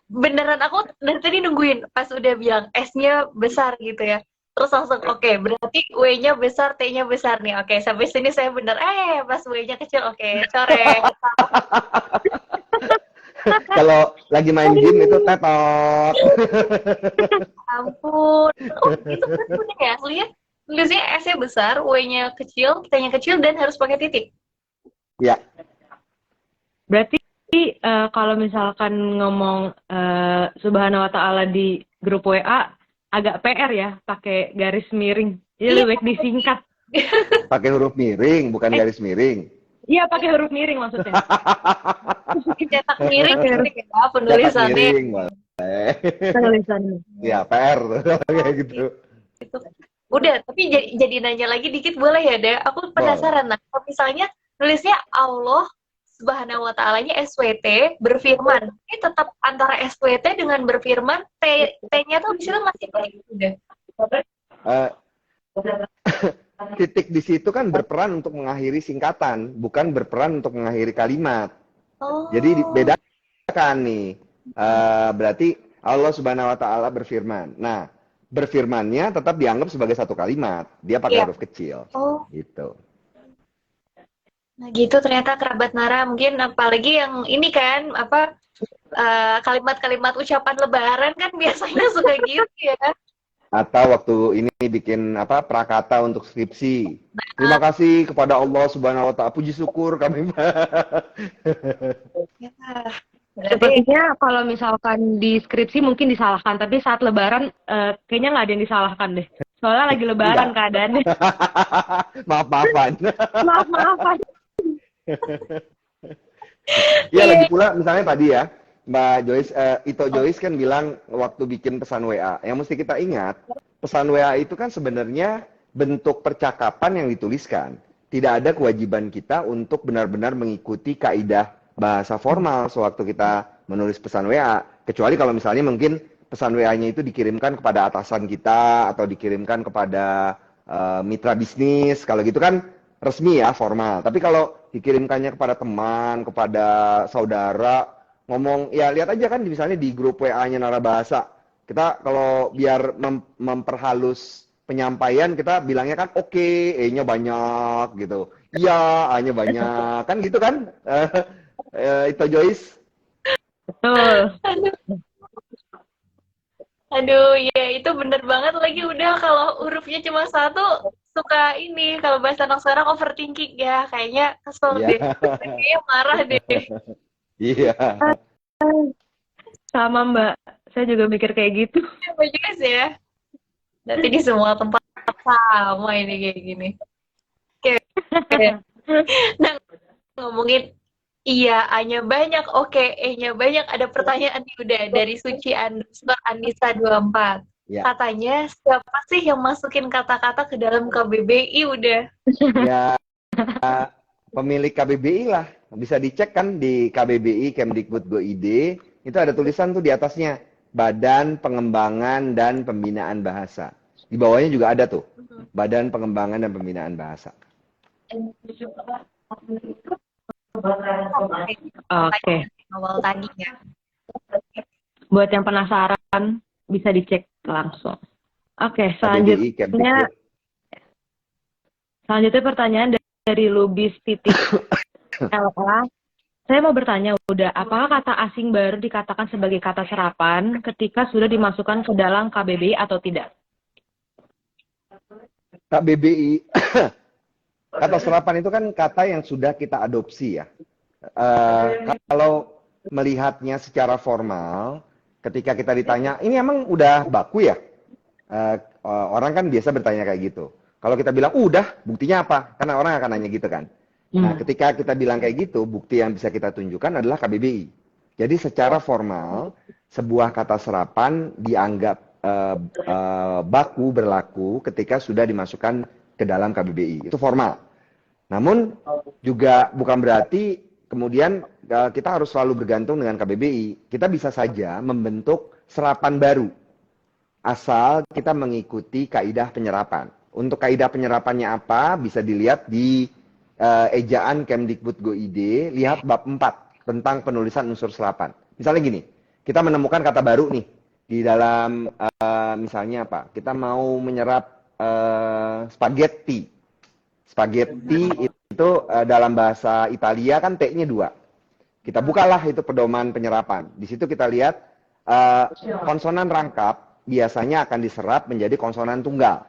Beneran aku dari tadi nungguin pas udah bilang S-nya besar gitu ya. Terus langsung oke, berarti W-nya besar, T-nya besar nih. Oke, sampai sini saya bener. Pas W-nya kecil, oke, coret. Kalau lagi main game itu tetot. Ampun. Oh, itu kan udah ya aslinya. Tulisnya S-nya besar, W-nya kecil, T-nya kecil, dan harus pakai titik. Ya, Berarti kalau misalkan ngomong Subhanahu wa ta'ala di grup WA agak PR ya, pakai garis miring. Jadi Iya. lebih baik disingkat. pakai huruf miring, bukan garis miring. Iya, pakai huruf miring maksudnya. Cetak miring gitu ya Cetak penulisannya. miring, boleh. Tulisannya. Ya, PR tuh, kayak gitu. Gitu. Udah, tapi jadi nanya lagi dikit boleh ya, Dea? Aku penasaran. Nah, kalau misalnya nulisnya Allah Subhanahu wa ta'alanya SWT berfirman. Ini tetap antara SWT dengan berfirman, T-nya tuh di situ masih kayak gitu deh. Eh, titik di situ kan berperan untuk mengakhiri singkatan, bukan berperan untuk mengakhiri kalimat. Oh. Jadi bedakan nih. Berarti Allah Subhanahu wa ta'ala berfirman. Nah, berfirmannya tetap dianggap sebagai satu kalimat. Dia pakai Iya. huruf kecil. Oh. Gitu. Nah gitu ternyata kerabat Nara, mungkin apalagi yang ini kan apa kalimat-kalimat ucapan lebaran kan biasanya suka gitu ya. Atau waktu ini bikin prakata untuk skripsi. Terima kasih kepada Allah Subhanahu wa ta'ala. Puji syukur kami. Ya, berarti Sepertinya kalau misalkan di skripsi mungkin disalahkan, tapi saat lebaran kayaknya nggak ada yang disalahkan deh. Soalnya lagi lebaran Iya. keadaannya. Maaf-maafan. Maaf-maafan. Ya lagi pula misalnya tadi ya, Mbak Joyce, Ito Joyce kan bilang waktu bikin pesan WA, yang mesti kita ingat, pesan WA itu kan sebenarnya bentuk percakapan yang dituliskan. Tidak ada kewajiban kita untuk benar-benar mengikuti kaidah bahasa formal sewaktu kita menulis pesan WA. Kecuali kalau misalnya mungkin pesan WA-nya itu dikirimkan kepada atasan kita atau dikirimkan kepada mitra bisnis. Kalau gitu kan resmi ya, formal. Tapi kalau dikirimkannya kepada teman, kepada saudara, ngomong, ya lihat aja kan misalnya di grup WA-nya Narabahasa. Kita kalau biar memperhalus penyampaian, kita bilangnya kan oke, E-nya banyak gitu. Iya, A-nya banyak. Kan gitu kan? Itu Joyce. Betul. aduh ya itu bener banget lagi udah kalau hurufnya cuma satu suka ini kalau bahasa anak sekarang overthinking ya kayaknya kesel Iya. deh. Kayaknya marah deh. Iya. Sama Mbak, saya juga mikir kayak gitu. Apa juga sih ya? Berarti di semua tempat sama ini kayak gini. Oke. Nah, ngomongin iya, A-nya banyak, oke, E-nya banyak. Ada pertanyaan nih udah dari Suci Anissa 24. Ya. Katanya siapa sih yang masukin kata-kata ke dalam KBBI udah? Ya, pemilik KBBI lah. Bisa dicek kan di KBBI Kemdikbud.go.id, itu ada tulisan tuh di atasnya, Badan Pengembangan dan Pembinaan Bahasa. Di bawahnya juga ada tuh, Badan Pengembangan dan Pembinaan Bahasa. Oke. Awal tadi ya. Buat yang penasaran bisa dicek langsung. Oke, KBBI selanjutnya Kemdikbud. pertanyaan dari Lubis.LA. Saya mau bertanya, apakah kata asing baru dikatakan sebagai kata serapan ketika sudah dimasukkan ke dalam KBBI atau tidak? KBBI, kata serapan itu kan kata yang sudah kita adopsi ya. Kalau melihatnya secara formal, ketika kita ditanya, ini emang udah baku ya? Orang kan biasa bertanya kayak gitu. Kalau kita bilang, udah, buktinya apa? Karena orang akan nanya gitu kan. Nah, ketika kita bilang kayak gitu, bukti yang bisa kita tunjukkan adalah KBBI. Jadi secara formal, sebuah kata serapan dianggap baku berlaku ketika sudah dimasukkan ke dalam KBBI. Itu formal. Namun juga bukan berarti kemudian kita harus selalu bergantung dengan KBBI. Kita bisa saja membentuk serapan baru. Asal kita mengikuti kaidah penyerapan. Untuk kaidah penyerapannya apa? Bisa dilihat di ejaan Kemdikbud.go.id, lihat bab 4 tentang penulisan unsur serapan. Misalnya gini, kita menemukan kata baru nih di dalam misalnya apa? Kita mau menyerap spaghetti. Spaghetti itu dalam bahasa Italia kan T-nya 2. Kita bukalah itu pedoman penyerapan. Di situ kita lihat konsonan rangkap biasanya akan diserap menjadi konsonan tunggal.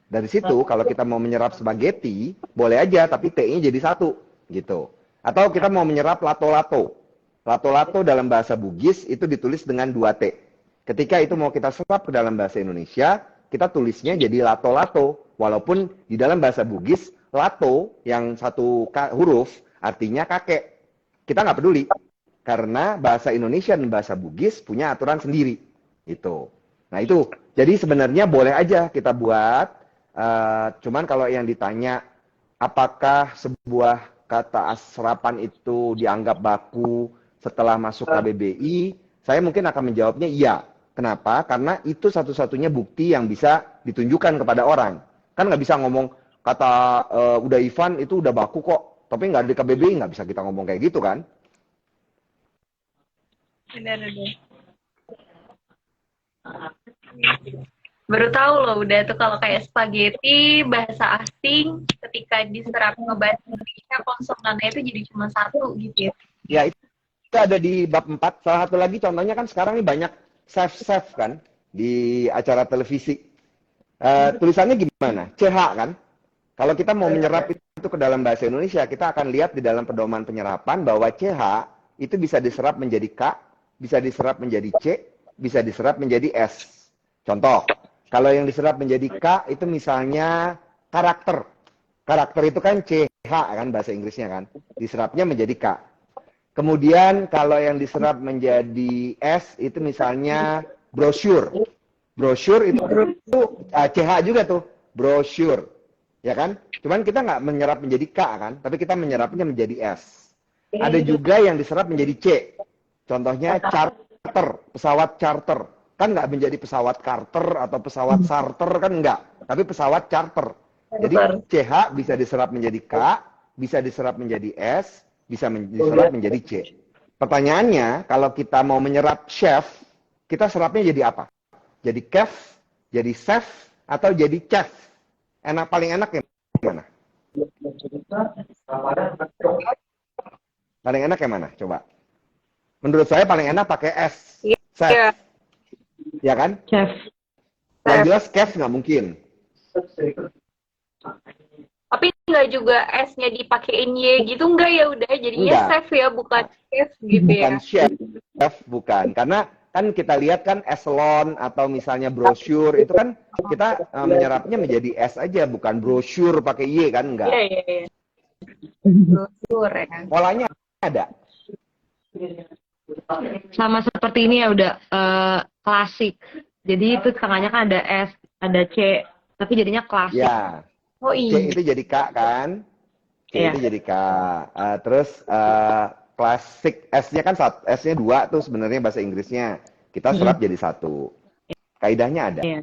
Dari situ kalau kita mau menyerap spaghetti, boleh aja tapi T-nya jadi satu gitu. Atau kita mau menyerap lato-lato. Lato-lato dalam bahasa Bugis itu ditulis dengan 2 T. Ketika itu mau kita serap ke dalam bahasa Indonesia, kita tulisnya jadi lato-lato. Walaupun di dalam bahasa Bugis, lato yang satu huruf artinya kakek. Kita nggak peduli. Karena bahasa Indonesia dan bahasa Bugis punya aturan sendiri. Itu. Nah itu, jadi sebenarnya boleh aja kita buat. Cuman kalau yang ditanya, apakah sebuah kata serapan itu dianggap baku setelah masuk KBBI, saya mungkin akan menjawabnya iya. Kenapa? Karena itu satu-satunya bukti yang bisa ditunjukkan kepada orang. Kan nggak bisa ngomong kata udah Ivan itu udah baku kok, tapi nggak di KBBI, nggak bisa kita ngomong kayak gitu kan? Benar-benar. Baru tahu loh udah tuh kalau kayak spaghetti bahasa asing ketika diserap ke bahasa Indonesia konsonannya itu jadi cuma satu gitu ya. Ya itu ada di bab 4. Salah satu lagi contohnya kan sekarang ini banyak chef-chef kan di acara televisi. Tulisannya gimana? CH kan? Kalau kita mau menyerap itu ke dalam bahasa Indonesia, kita akan lihat di dalam pedoman penyerapan bahwa CH itu bisa diserap menjadi K, bisa diserap menjadi C, bisa diserap menjadi S. Contoh, kalau yang diserap menjadi K itu misalnya karakter. Karakter itu kan CH kan bahasa Inggrisnya kan. Diserapnya menjadi K. Kemudian kalau yang diserap menjadi S itu misalnya brosur. Brosur itu CH juga tuh, brosur. Ya kan? Cuman kita nggak menyerap menjadi K kan, tapi kita menyerapnya menjadi S. Ada juga yang diserap menjadi C. Contohnya charter, pesawat charter. Kan nggak menjadi pesawat Carter atau pesawat charter kan enggak, tapi pesawat charter. Jadi CH bisa diserap menjadi K, bisa diserap menjadi S, bisa diserap menjadi C. Pertanyaannya, kalau kita mau menyerap chef, kita serapnya jadi apa? Jadi chef, jadi chef, atau jadi chef? Paling enak yang mana? Paling enak yang mana? Coba. Menurut saya paling enak pakai S. Chef. Iya. Ya kan? Chef. Yang jelas chef nggak mungkin. Tapi nggak juga S-nya dipakein Y gitu nggak ya udah jadinya Enggak. chef ya bukan chef gitu Bukan ya. chef, bukan. Karena kan kita lihat kan eselon atau misalnya brosur itu kan kita menyerapnya menjadi S aja, bukan brosur pakai Y kan enggak. Iya iya iya. Brosur ya. Polanya ada. Sama seperti ini ya udah klasik. Jadi itu tengahnya kan ada S, ada C, tapi jadinya klasik. Ya. Oh C iya. itu jadi K kan? C Iya. itu jadi K. Terus klasik S-nya kan S-nya 2 tuh sebenarnya bahasa Inggrisnya. Kita serap jadi 1. Kaidahnya ada. Iya.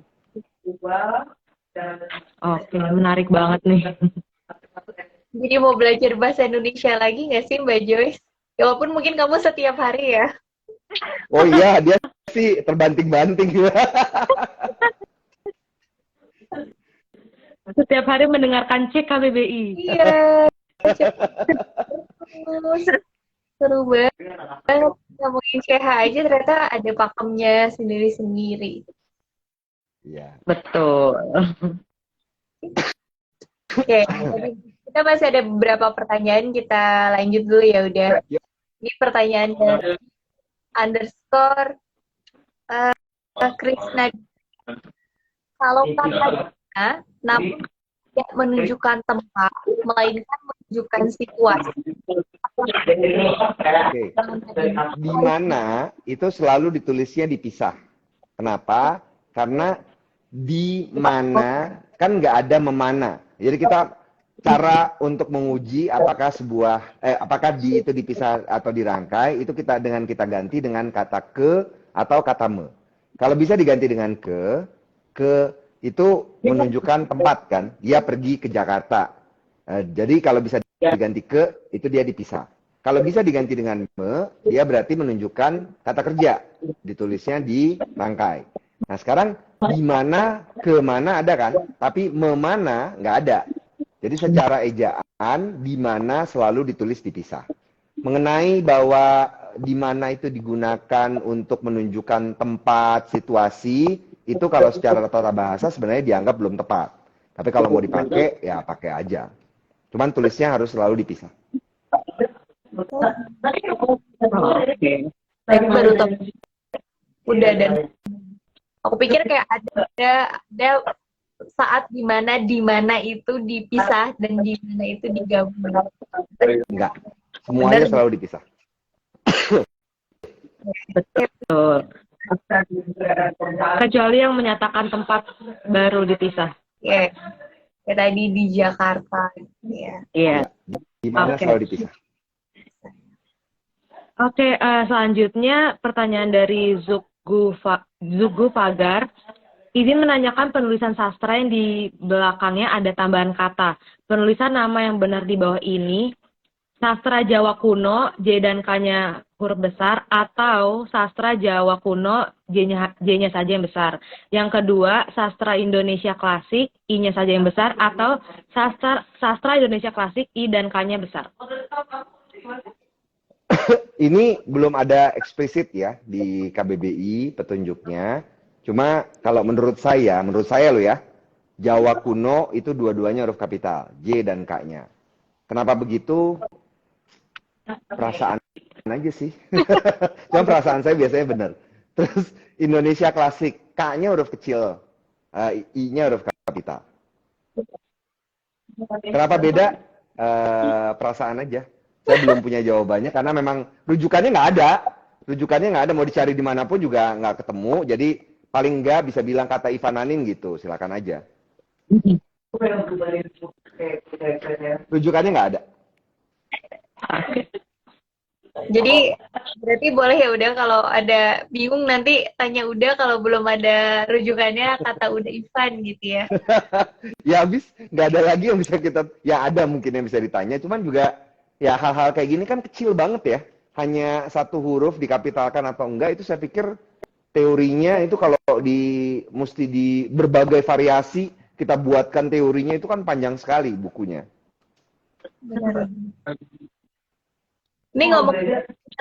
Oke, menarik banget nih. Jadi mau belajar bahasa Indonesia lagi nggak sih Mbak Joyce? Ya walaupun mungkin kamu setiap hari ya. Oh iya, dia sih terbanting-banting. Setiap hari mendengarkan cek KBBI. Iya. Seru banget. Ngomongin CH aja ternyata ada pakemnya sendiri-sendiri. Iya. Betul. Oke, kita masih ada beberapa pertanyaan, kita lanjut dulu ya udah. Ini pertanyaan dari underscore Krisna. Kalau katanya namun tidak menunjukkan tempat, melainkan menunjukkan situasi. Oke. Di mana itu selalu ditulisnya dipisah. Kenapa? Karena di mana kan nggak ada memana. Jadi kita cara untuk menguji apakah apakah itu dipisah atau dirangkai itu kita ganti dengan kata ke atau kata me. Kalau bisa diganti dengan ke itu menunjukkan tempat kan. Dia pergi ke Jakarta. Jadi kalau bisa diganti ke itu dia dipisah. Kalau bisa diganti dengan me, dia berarti menunjukkan kata kerja. Ditulisnya di rangkai. Nah sekarang di mana ke mana ada kan, tapi memana nggak ada. Jadi secara ejaan di mana selalu ditulis dipisah. Mengenai bahwa di mana itu digunakan untuk menunjukkan tempat, situasi, itu kalau secara tata bahasa sebenarnya dianggap belum tepat. Tapi kalau mau dipakai, ya pakai aja. Cuman tulisnya harus selalu dipisah. Saya baru tahu. Udah, dan aku pikir kayak ada saat di mana itu dipisah dan di mana itu digabung. Enggak. Semuanya selalu dipisah. Betul. Kecuali yang menyatakan tempat baru dipisah. Ya, kayak tadi di Jakarta. Ya. Iya. Di mana Oke. selalu dipisah. Oke, selanjutnya pertanyaan dari Zugu Fagar. Izin menanyakan penulisan sastra yang di belakangnya ada tambahan kata. Penulisan nama yang benar di bawah ini, sastra Jawa kuno, J dan K-nya huruf besar, atau sastra Jawa kuno, J-nya saja yang besar. Yang kedua, sastra Indonesia klasik, I-nya saja yang besar, atau sastra Indonesia klasik, I dan K-nya besar. Ini belum ada eksplisit ya di KBBI petunjuknya. Cuma kalau menurut saya loh ya, Jawa kuno itu dua-duanya huruf kapital, J dan K-nya. Kenapa begitu? Perasaan aja sih. Cuma perasaan saya biasanya benar. Terus Indonesia klasik, K-nya huruf kecil, I-nya huruf kapital. Kenapa beda? Perasaan aja. Saya belum punya jawabannya karena memang rujukannya nggak ada. Rujukannya nggak ada, mau dicari dimanapun juga nggak ketemu. Jadi paling nggak bisa bilang kata Ivananin gitu, silakan aja. Rujukannya nggak ada. Jadi berarti boleh ya udah kalau ada bingung nanti tanya udah, kalau belum ada rujukannya kata udah Ivan gitu ya. Ya habis nggak ada lagi yang bisa kita, ya ada mungkin yang bisa ditanya, cuman juga ya hal-hal kayak gini kan kecil banget ya, hanya satu huruf dikapitalkan atau enggak, itu saya pikir teorinya itu kalau mesti di berbagai variasi kita buatkan teorinya itu kan panjang sekali bukunya. Benar. Ini ngomong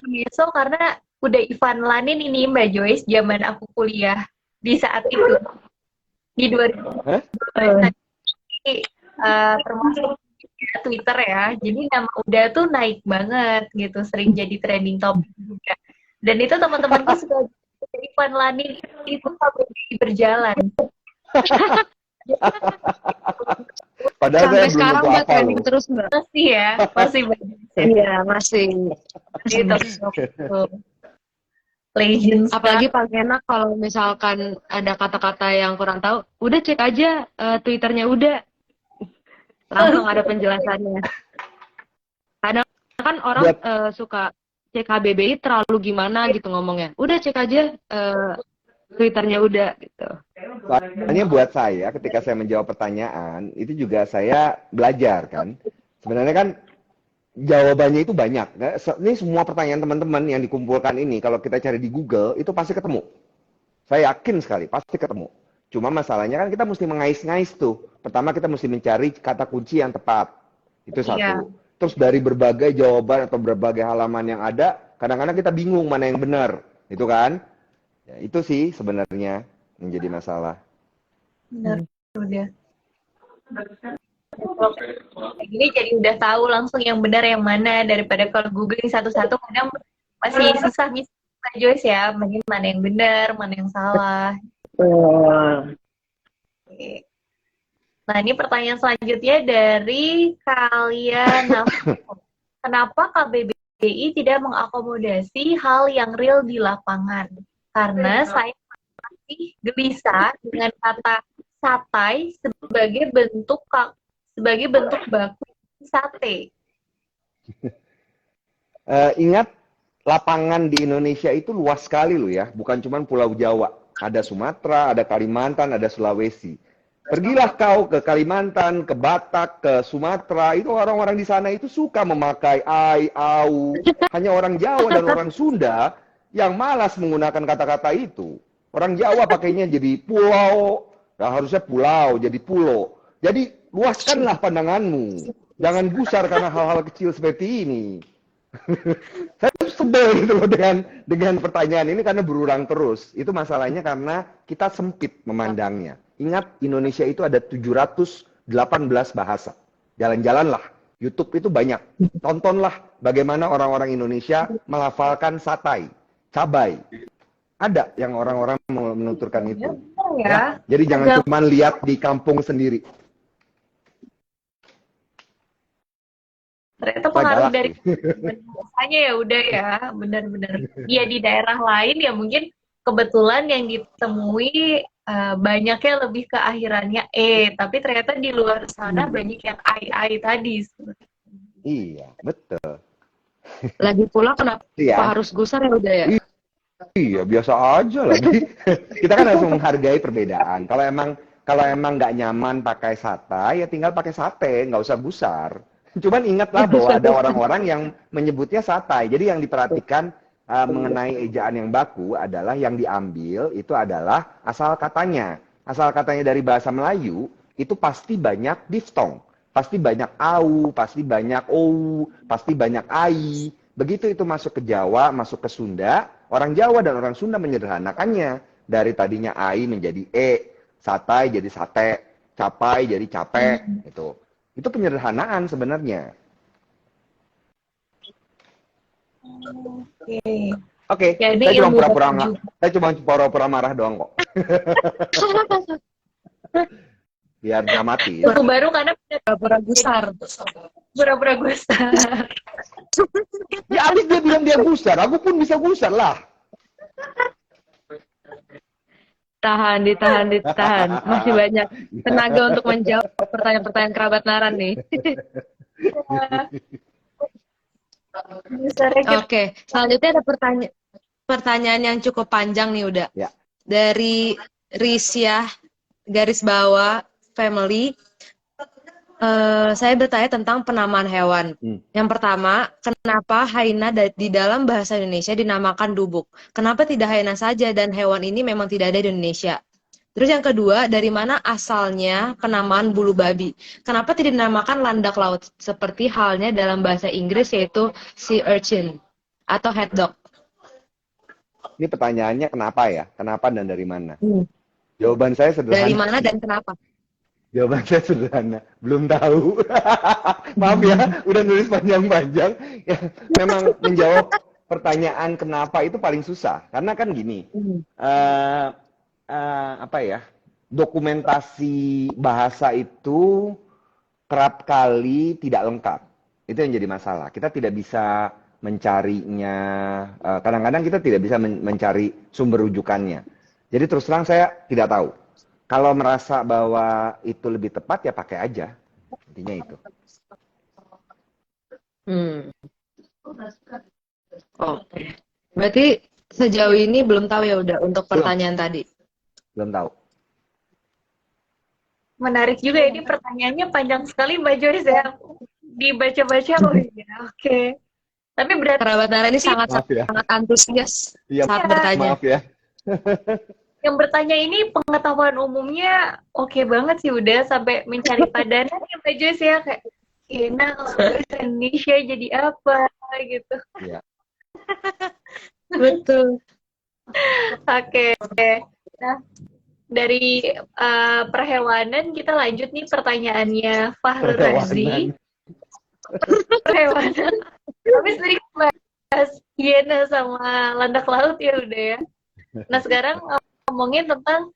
besok karena udah Ivan Lanin ini Mbak Joyce zaman aku kuliah di saat itu di 2000 termasuk Twitter ya. Jadi nama udah tuh naik banget gitu, sering jadi trending topic juga. Dan itu teman-temanku suka Ivan Lanin itu KBBI berjalan. Padahal Sampai saya belum sekarang tentu Mbak apa trending loh. terus Mbak. Masih ya, masih banyak. Iya, masih. Gitu. Legends. Apalagi paling enak kalau misalkan ada kata-kata yang kurang tahu, udah cek aja Twitternya udah. Langsung ada penjelasannya. Kadang kan orang suka cek HBBI terlalu gimana gitu ngomongnya. Udah cek aja Twitternya udah gitu. Soalnya buat saya ketika saya menjawab pertanyaan itu juga saya belajar kan. Sebenarnya kan jawabannya itu banyak. Ini semua pertanyaan teman-teman yang dikumpulkan ini kalau kita cari di Google itu pasti ketemu. Saya yakin sekali pasti ketemu. Cuma masalahnya kan kita mesti mengais-ngais tuh. Pertama kita mesti mencari kata kunci yang tepat. Itu satu. Iya. Terus dari berbagai jawaban atau berbagai halaman yang ada, kadang-kadang kita bingung mana yang benar. Itu kan? Ya, itu sih sebenarnya menjadi masalah. Benar, udah. Kayak gini jadi udah tahu langsung yang benar yang mana, daripada kalau googling satu-satu kadang masih susah misalnya Joyce ya, mana yang benar, mana yang salah. Oke. Nah, ini pertanyaan selanjutnya dari kalian. Kenapa KBBI tidak mengakomodasi hal yang real di lapangan? Karena saya masih gelisah dengan kata satai sebagai bentuk baku sate. Ingat, lapangan di Indonesia itu luas sekali loh ya, bukan cuma Pulau Jawa. Ada Sumatera, ada Kalimantan, ada Sulawesi. Pergilah kau ke Kalimantan, ke Batak, ke Sumatera, itu orang-orang di sana itu suka memakai ai, au. Hanya orang Jawa dan orang Sunda yang malas menggunakan kata-kata itu. Orang Jawa pakainya jadi pulau, nah harusnya pulau, jadi pulau. Jadi luaskanlah pandanganmu. Jangan gusar karena hal-hal kecil seperti ini. Saya sebel gitu loh dengan pertanyaan ini karena berulang terus. Itu masalahnya karena kita sempit memandangnya. Ingat, Indonesia itu ada 718 bahasa. Jalan-jalanlah. YouTube itu banyak. Tontonlah bagaimana orang-orang Indonesia melafalkan satai, cabai. Ada yang orang-orang menuturkan itu. Ya. Jadi jangan Ada. cuma lihat di kampung sendiri. Ternyata Wah, pengaruh galak dari nih. bahasanya ya udah ya, benar-benar. Ya di daerah lain ya mungkin kebetulan yang ditemui banyaknya lebih ke akhirannya tapi ternyata di luar sana banyak yang ai tadi. Iya, betul. Lagi pula kenapa Iya. harus gusar ya udah ya? Iya, biasa aja lagi. Kita kan harus menghargai perbedaan. Kalau emang nggak nyaman pakai satai, ya tinggal pakai sate, nggak usah gusar. Cuman ingatlah bahwa ada orang-orang yang menyebutnya satai. Jadi yang diperhatikan mengenai ejaan yang baku adalah yang diambil itu adalah asal katanya. Asal katanya dari bahasa Melayu itu pasti banyak diftong. Pasti banyak au, pasti banyak ou, pasti banyak ai. Begitu itu masuk ke Jawa, masuk ke Sunda, orang Jawa dan orang Sunda menyederhanakannya. Dari tadinya ai menjadi satai jadi sate, capai jadi capek, gitu. Itu penyederhanaan sebenarnya. Oke, Ya, ini saya cuma ilmu pura-pura baru juga. saya cuma pura-pura marah doang kok. Biar dramatis. Ilmu baru karena Pura-pura gusar. pura-pura gusar. Ya abis dia bilang dia gusar, aku pun bisa gusar lah. Ditahan. Masih banyak tenaga untuk menjawab pertanyaan-pertanyaan kerabat Naran nih. Gusarnya Oke, selanjutnya ada pertanyaan yang cukup panjang nih udah. Ya. Dari Risya garis bawah family. Saya bertanya tentang penamaan hewan. Yang pertama, kenapa hyena di dalam bahasa Indonesia dinamakan dubuk? Kenapa tidak hyena saja dan hewan ini memang tidak ada di Indonesia? Terus yang kedua, dari mana asalnya penamaan bulu babi? Kenapa tidak dinamakan landak laut seperti halnya dalam bahasa Inggris yaitu sea urchin atau head dog? Ini pertanyaannya kenapa ya? Kenapa dan dari mana? Jawaban saya sederhana. Dari mana dan kenapa? Jawaban saya sederhana, belum tahu. Maaf ya, udah nulis panjang-panjang. Ya, memang menjawab pertanyaan kenapa itu paling susah. Karena kan gini, apa ya, dokumentasi bahasa itu kerap kali tidak lengkap. Itu yang jadi masalah. Kita tidak bisa mencarinya, kadang-kadang kita tidak bisa mencari sumber rujukannya. Jadi terus terang saya tidak tahu. Kalau merasa bahwa itu lebih tepat ya pakai aja. Intinya itu. Oke. Berarti sejauh ini belum tahu ya udah untuk pertanyaan tadi. Belum tahu. menarik juga ini pertanyaannya panjang sekali Mbak Joyce ya. Dibaca-baca oh iya, oke. Tapi berarti Kerabat Naran ini sangat Maaf ya. sangat antusias Iya, saat bertanya. maaf ya. yang bertanya ini pengetahuan umumnya oke banget sih udah sampai mencari padanan ya Mbak Joyce ya kayak Kena kalau bahasa Indonesia jadi apa gitu. Iya. Betul. Oke. Nah, dari perhewanan kita lanjut nih pertanyaannya Fahrul Razi. Perhewanan. Tapi sering bahas hiena sama landak laut ya udah ya. Nah sekarang ngomongin tentang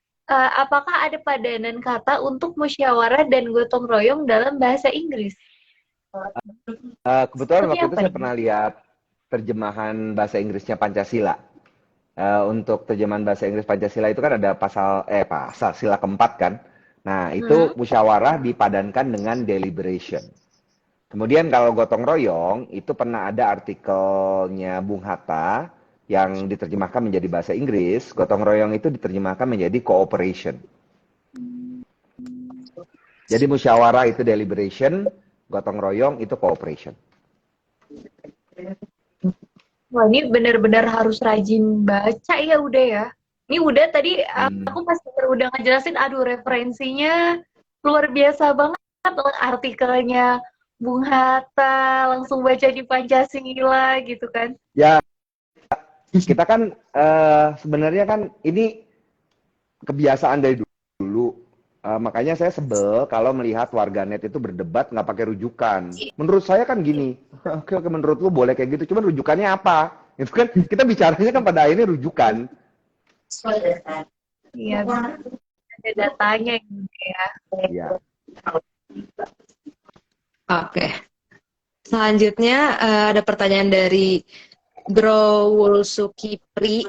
apakah ada padanan kata untuk musyawarah dan gotong royong dalam bahasa Inggris? Kebetulan Seperti waktu itu apa saya nih? pernah lihat terjemahan bahasa Inggrisnya Pancasila. Untuk terjemahan bahasa Inggris Pancasila itu kan ada pasal sila keempat kan. Nah, itu musyawarah dipadankan dengan deliberation. Kemudian kalau gotong royong itu pernah ada artikelnya Bung Hatta yang diterjemahkan menjadi bahasa Inggris. Gotong royong itu diterjemahkan menjadi cooperation. Jadi musyawarah itu deliberation, gotong royong itu cooperation. Wah ini benar-benar harus rajin baca ya udah ya. Ini udah tadi aku pas udah ngejelasin, aduh referensinya luar biasa banget. Artikelnya Bung Hatta, langsung baca di Pancasila gitu kan. Ya, kita kan sebenarnya kan ini kebiasaan dari dulu. Makanya saya sebel kalau melihat warganet itu berdebat nggak pakai rujukan. Menurut saya kan gini, oke oke menurut lu boleh kayak gitu, cuman rujukannya apa? Itu kan kita bicaranya kan pada akhirnya rujukan. Iya, ada datanya gitu ya. Ya. Oke. Selanjutnya ada pertanyaan dari Bro Wulsukipri.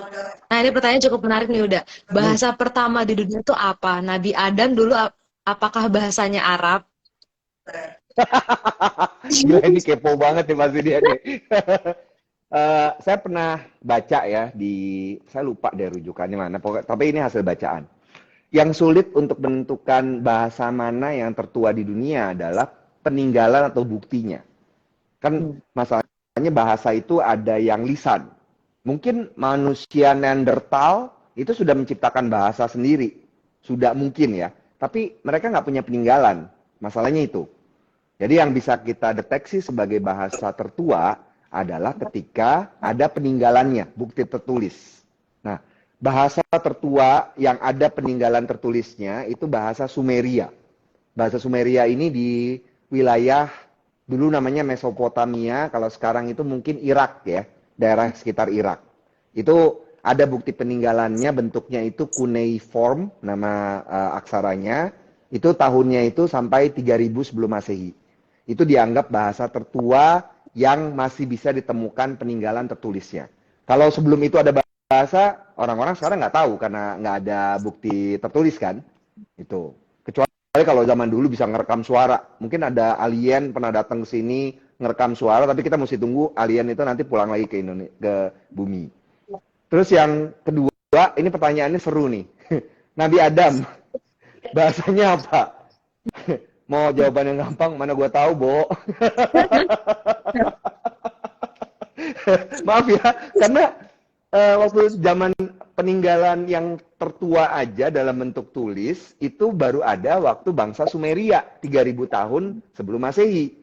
Nah, ini pertanyaan cukup menarik nih udah. Bahasa pertama di dunia itu apa? Nabi Adam dulu apakah bahasanya Arab? Gila ini kepo banget nih pasti dia nih. Saya pernah baca ya saya lupa deh rujukannya mana, tapi ini hasil bacaan. Yang sulit untuk menentukan bahasa mana yang tertua di dunia adalah peninggalan atau buktinya. Kan masalahnya bahasa itu ada yang lisan. Mungkin manusia Neanderthal itu sudah menciptakan bahasa sendiri. Sudah mungkin ya. Tapi mereka nggak punya peninggalan. Masalahnya itu. Jadi yang bisa kita deteksi sebagai bahasa tertua adalah ketika ada peninggalannya, bukti tertulis. Nah, bahasa tertua yang ada peninggalan tertulisnya itu bahasa Sumeria. Bahasa Sumeria ini di wilayah dulu namanya Mesopotamia, kalau sekarang itu mungkin Irak ya, daerah sekitar Irak. Itu ada bukti peninggalannya, bentuknya itu cuneiform, nama aksaranya. Itu tahunnya itu sampai 3000 sebelum Masehi. Itu dianggap bahasa tertua yang masih bisa ditemukan peninggalan tertulisnya. Kalau sebelum itu ada bahasa, orang-orang sekarang nggak tahu karena nggak ada bukti tertulis kan. Itu. Kecuali kalau zaman dulu bisa ngerekam suara. Mungkin ada alien pernah datang ke sini ngerekam suara, tapi kita mesti tunggu alien itu nanti pulang lagi ke bumi. Terus yang kedua, ini pertanyaannya seru nih. Nabi Adam, bahasanya apa? Mau jawaban yang gampang, mana gue tahu, Bo. Maaf ya, karena waktu zaman peninggalan yang tertua aja dalam bentuk tulis, itu baru ada waktu bangsa Sumeria, 3000 tahun sebelum Masehi.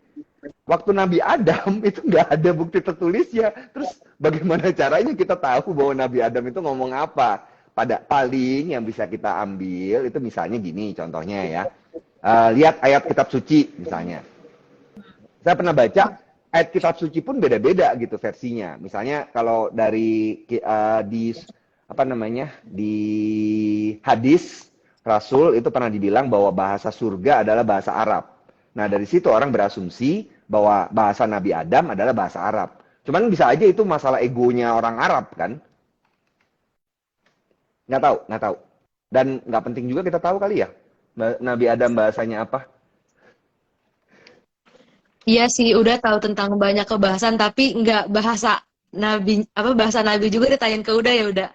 Waktu Nabi Adam itu nggak ada bukti tertulisnya. Terus bagaimana caranya kita tahu bahwa Nabi Adam itu ngomong apa? Pada paling yang bisa kita ambil itu misalnya gini contohnya ya. Lihat ayat kitab suci misalnya. Saya pernah baca ayat kitab suci pun beda-beda gitu versinya. Misalnya kalau dari di hadis Rasul itu pernah dibilang bahwa bahasa surga adalah bahasa Arab. Nah dari situ orang berasumsi bahwa bahasa Nabi Adam adalah bahasa Arab. Cuman bisa aja itu masalah egonya orang Arab kan? Nggak tahu. Dan nggak penting juga kita tahu kali ya. Nabi Adam bahasanya apa? Iya sih, udah tahu tentang banyak kebahasan, tapi nggak bahasa Nabi juga ditanyain ke udah ya udah.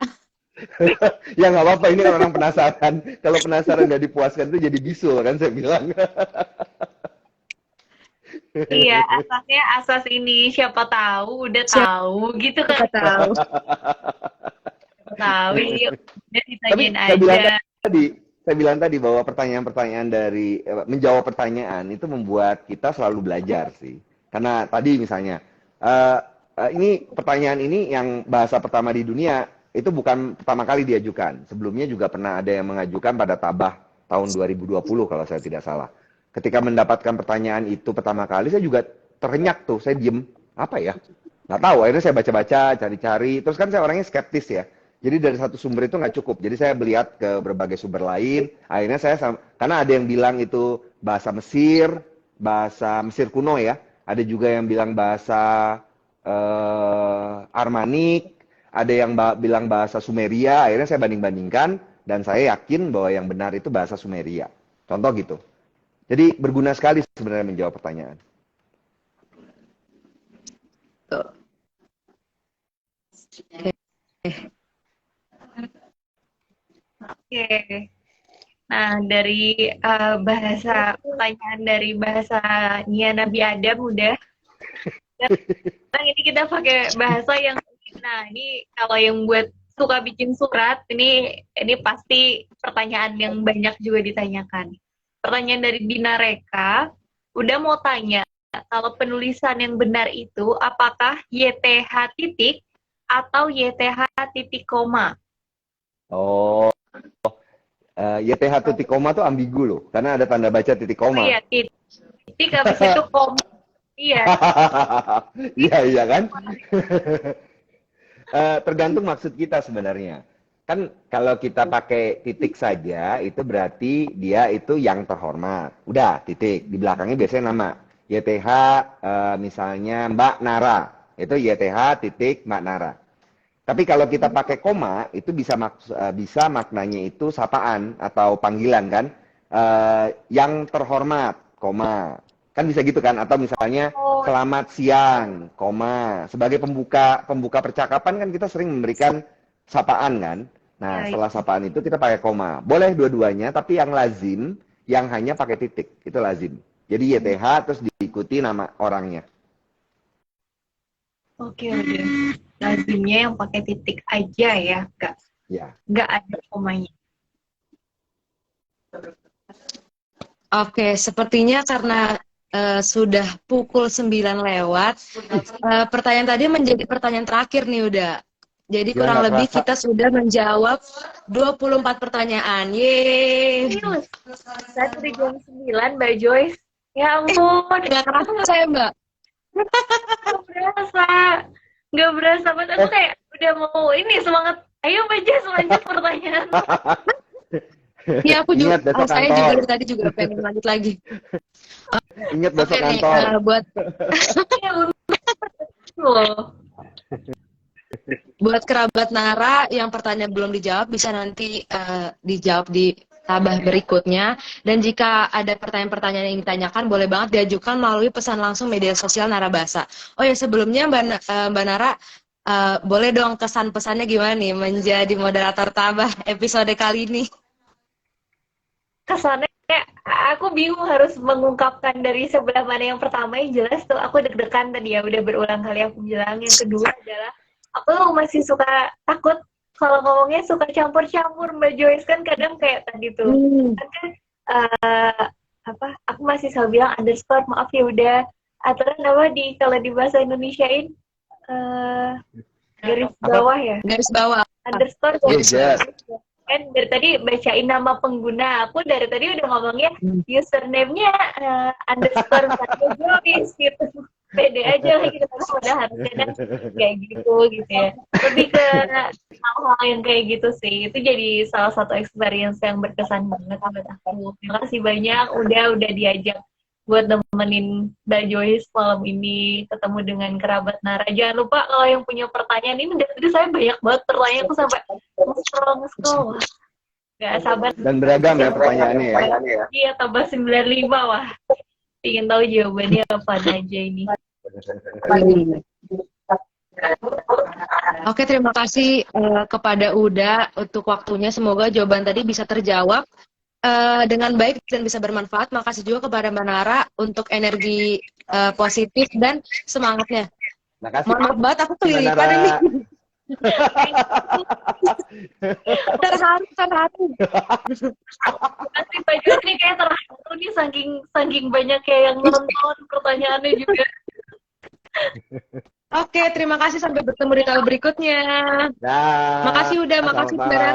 Ya nggak apa-apa, ini kan orang penasaran. Kalau penasaran nggak dipuaskan itu jadi bisul kan saya bilang. Iya, asas ini siapa tahu udah tahu gitu kan. Tahu. Tahu ini udah ditanyain Tapi aja. saya bilang tadi bahwa pertanyaan-pertanyaan dari menjawab pertanyaan itu membuat kita selalu belajar sih. Karena tadi misalnya ini pertanyaan ini yang bahasa pertama di dunia itu bukan pertama kali diajukan. Sebelumnya juga pernah ada yang mengajukan pada Tabah tahun 2020 kalau saya tidak salah. Ketika mendapatkan pertanyaan itu pertama kali saya juga terhenyak tuh, saya diem, apa ya? Nggak tahu, akhirnya saya baca-baca, cari-cari, terus kan saya orangnya skeptis ya. Jadi dari satu sumber itu nggak cukup. Jadi saya melihat ke berbagai sumber lain. Akhirnya karena ada yang bilang itu bahasa Mesir kuno ya. Ada juga yang bilang bahasa Armanik. Ada yang bilang bahasa Sumeria. Akhirnya saya banding-bandingkan dan saya yakin bahwa yang benar itu bahasa Sumeria. Contoh gitu. Jadi berguna sekali sebenarnya menjawab pertanyaan. Oke. Nah, dari pertanyaan dari bahasanya Nabi Adam udah. Sekarang ini kita pakai bahasa yang, nah ini kalau yang buat suka bikin surat, ini pasti pertanyaan yang banyak juga ditanyakan. Pertanyaan dari Dina Reka, udah mau tanya, kalau penulisan yang benar itu apakah YTH titik atau YTH titik koma? Oh, YTH titik koma tuh ambigu loh, karena ada tanda baca titik koma. Iya, titik habis itu koma. Iya. Iya, iya kan? Tergantung maksud kita sebenarnya. Kan kalau kita pakai titik saja, itu berarti dia itu yang terhormat. Udah, titik. Di belakangnya biasanya nama. YTH misalnya Mbak Nara. Itu YTH titik Mbak Nara. Tapi kalau kita pakai koma, itu bisa maknanya itu sapaan atau panggilan kan. Yang terhormat, koma. Kan bisa gitu kan? Atau misalnya selamat siang, koma. Sebagai pembuka percakapan kan kita sering memberikan sapaan kan. Nah, setelah sapaan itu kita pakai koma. Boleh dua-duanya, tapi yang lazim, yang hanya pakai titik. Itu lazim. Jadi YTH terus diikuti nama orangnya. Oke. Lazimnya yang pakai titik aja ya, nggak ada komanya. Oke, sepertinya karena sudah pukul 9 lewat, pertanyaan tadi menjadi pertanyaan terakhir nih udah. Jadi kurang lebih kita sudah menjawab 24 pertanyaan. Yeay. Saya udah jam 9, Mbak Joyce. Ya ampun. Nggak kerasa saya, Mbak? Nggak berasa banget. Aku kayak udah mau ini semangat. Ayo Mbak Joyce lanjut pertanyaan. Iya, aku juga. Saya kantor. juga dari tadi juga pengen lanjut lagi. Ingat besok kantor. Buat kerabat Nara yang pertanyaan belum dijawab bisa nanti dijawab di tabah berikutnya. Dan jika ada pertanyaan-pertanyaan yang ditanyakan boleh banget diajukan melalui pesan langsung media sosial Nara Bahasa. Oh ya, sebelumnya Mbak Nara boleh dong kesan pesannya gimana nih menjadi moderator tabah episode kali ini? Kesannya aku bingung harus mengungkapkan dari sebelah mana. Yang pertama yang jelas tuh aku deg-degan tadi ya, udah berulang kali aku bilang. Yang kedua adalah aku masih suka takut kalau ngomongnya, suka campur-campur. Mbak Joyce kan kadang kayak tadi tuh aku masih selalu bilang underscore, maaf ya udah, atau apa kalau di bahasa Indonesiain garis bawah ya, garis bawah underscore kan dari tadi bacain nama pengguna. Aku dari tadi udah ngomongnya username-nya underscore Joyce gitu. Pede aja lah gitu, tapi udah harusnya kan kayak gitu ya. Lebih ke hal-hal yang kayak gitu sih. Itu jadi salah satu experience yang berkesan banget buat aku. Terima kasih banyak udah diajak buat nemenin Mbak Joyce malam ini, ketemu dengan kerabat Nara. Jangan lupa kalau yang punya pertanyaan ini, dari tadi saya banyak banget pertanyaan, aku sampai nge-scroll. Gak sabar. Dan beragam ya pertanyaannya ya. Iya, tambah 95, wah. Ingin tahu jawabannya apa aja ini. Oke, terima kasih kepada Uda untuk waktunya. Semoga jawaban tadi bisa terjawab dengan baik dan bisa bermanfaat. Makasih juga kepada Mbak Nara untuk energi positif dan semangatnya. Makasih. Mohon maaf banget aku kelilipan ini. Terharu. Pasti Pak Jus nih kayak terharu nih saking banyak kayak yang nonton pertanyaannya juga. Oke, terima kasih, sampai bertemu di kali berikutnya. Dah. Makasih udah, makasih Mbak Nara.